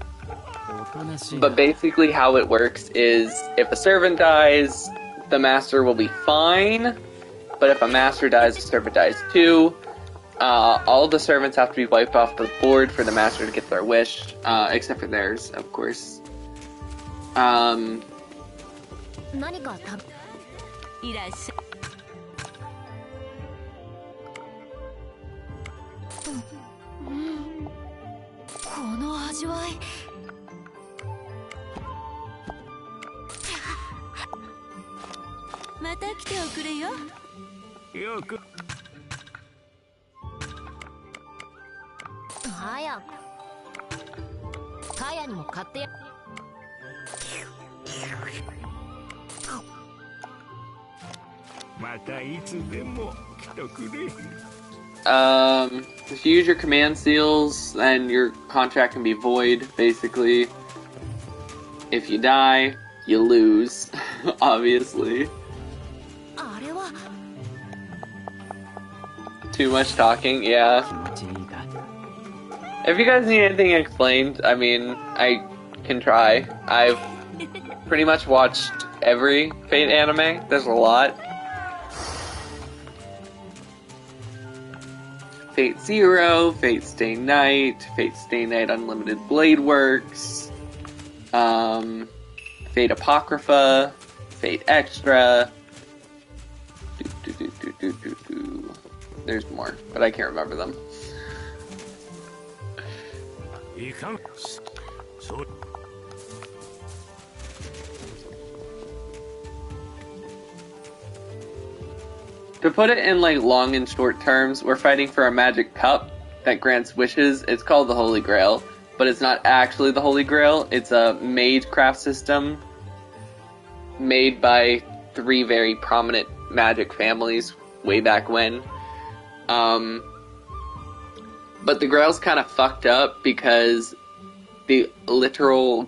But basically how it works is, if a servant dies, the master will be fine, but if a master dies, the servant dies too. All the servants have to be wiped off the board for the master to get their wish, except for theirs, of course. 何か食べ。いらっしゃい。この味わい。また来ておくれよ。よく。早く。カヤにも買ってや。またいつでも来てくれ。 If you use your command seals, then your contract can be void, basically. If you die, you lose, obviously. あれは。 Too much talking, yeah. If you guys need anything explained, I mean, I can try. I've pretty much watched every Fate anime. There's a lot. Fate Zero, Fate Stay Night, Fate Stay Night Unlimited Blade Works, Fate Apocrypha, Fate Extra. There's more, but I can't remember them. いかん。そう。 To put it in like long and short terms, we're fighting for a magic cup that grants wishes. It's called the Holy Grail, but it's not actually the Holy Grail. It's a made craft system made by 3 very prominent magic families way back when. But the Grail's kind of fucked up because the literal,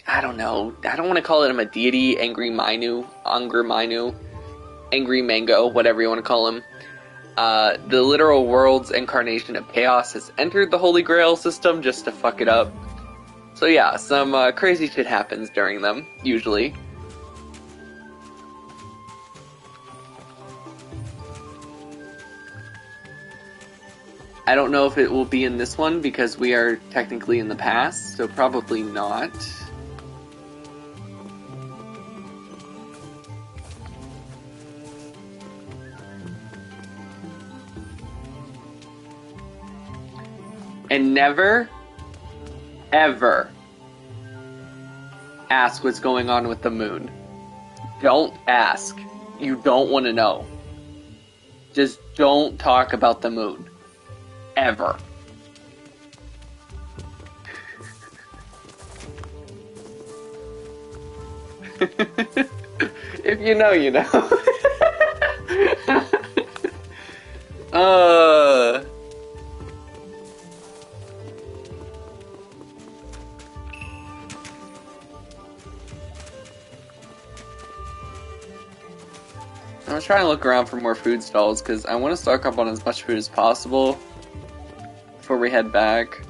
I don't know, I don't want to call him a deity, Angry Mainu, Angry Mango, whatever you want to call him. The literal world's incarnation of chaos has entered the Holy Grail system just to fuck it up. So yeah, some crazy shit happens during them, usually. I don't know if it will be in this one because we are technically in the past, so probably not. And never, ever ask what's going on with the moon. Don't ask. You don't want to know. Just don't talk about the moon. Ever. If you know, you know. I'm trying to look around for more food stalls because I want to stock up on as much food as possible before we head back.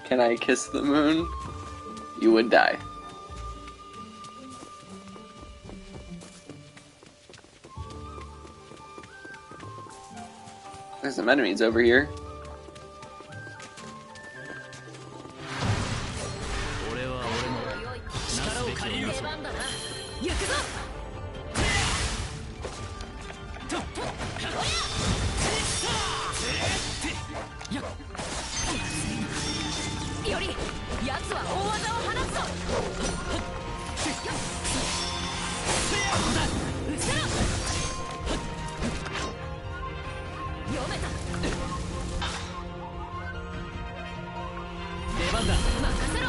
Can I kiss the moon? You would die. There's some enemies over here. 俺は俺の力を借りる出番だな。行くぞ。より奴は大技を放つぞ。うちろ読めた。出番だ。任せろ。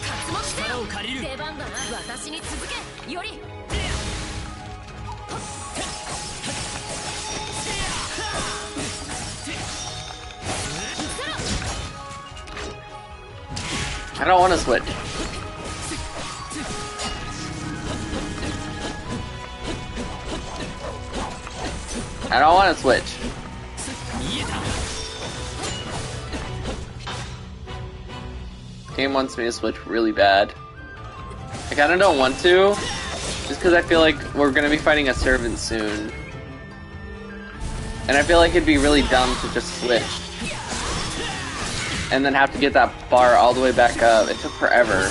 活目せよ。力を借りる。出番だな。私に続け。より I don't want to switch. I don't want to switch. Game wants me to switch really bad. I kinda don't want to, just because I feel like we're gonna be fighting a servant soon. And I feel like it'd be really dumb to just switch. And then have to get that bar all the way back up. It took forever.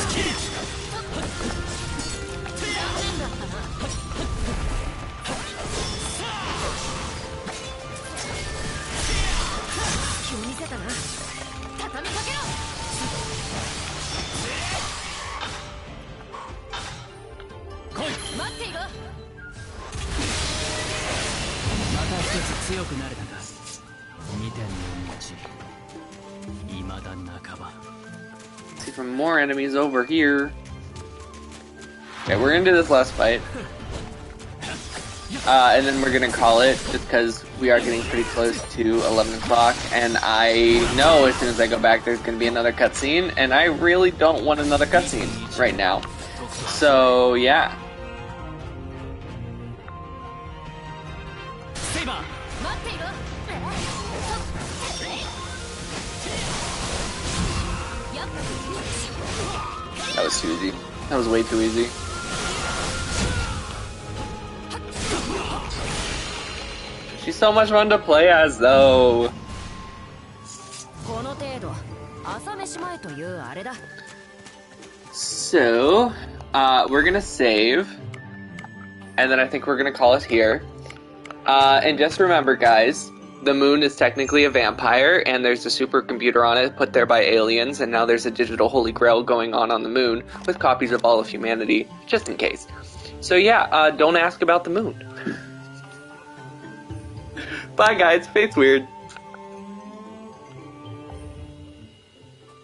See some more enemies over here. Okay, we're gonna do this last fight. And then we're gonna call it, just because we are getting pretty close to 11 o'clock, and I know as soon as I go back there's gonna be another cutscene, and I really don't want another cutscene right now. So, yeah. That was too easy. That was way too easy. She's so much fun to play as, though. So, we're gonna save, and then I think we're gonna call it here. And just remember, guys, the moon is technically a vampire, and there's a supercomputer on it put there by aliens, and now there's a digital holy grail going on the moon with copies of all of humanity, just in case. So yeah, don't ask about the moon. Bye guys, Fate's weird.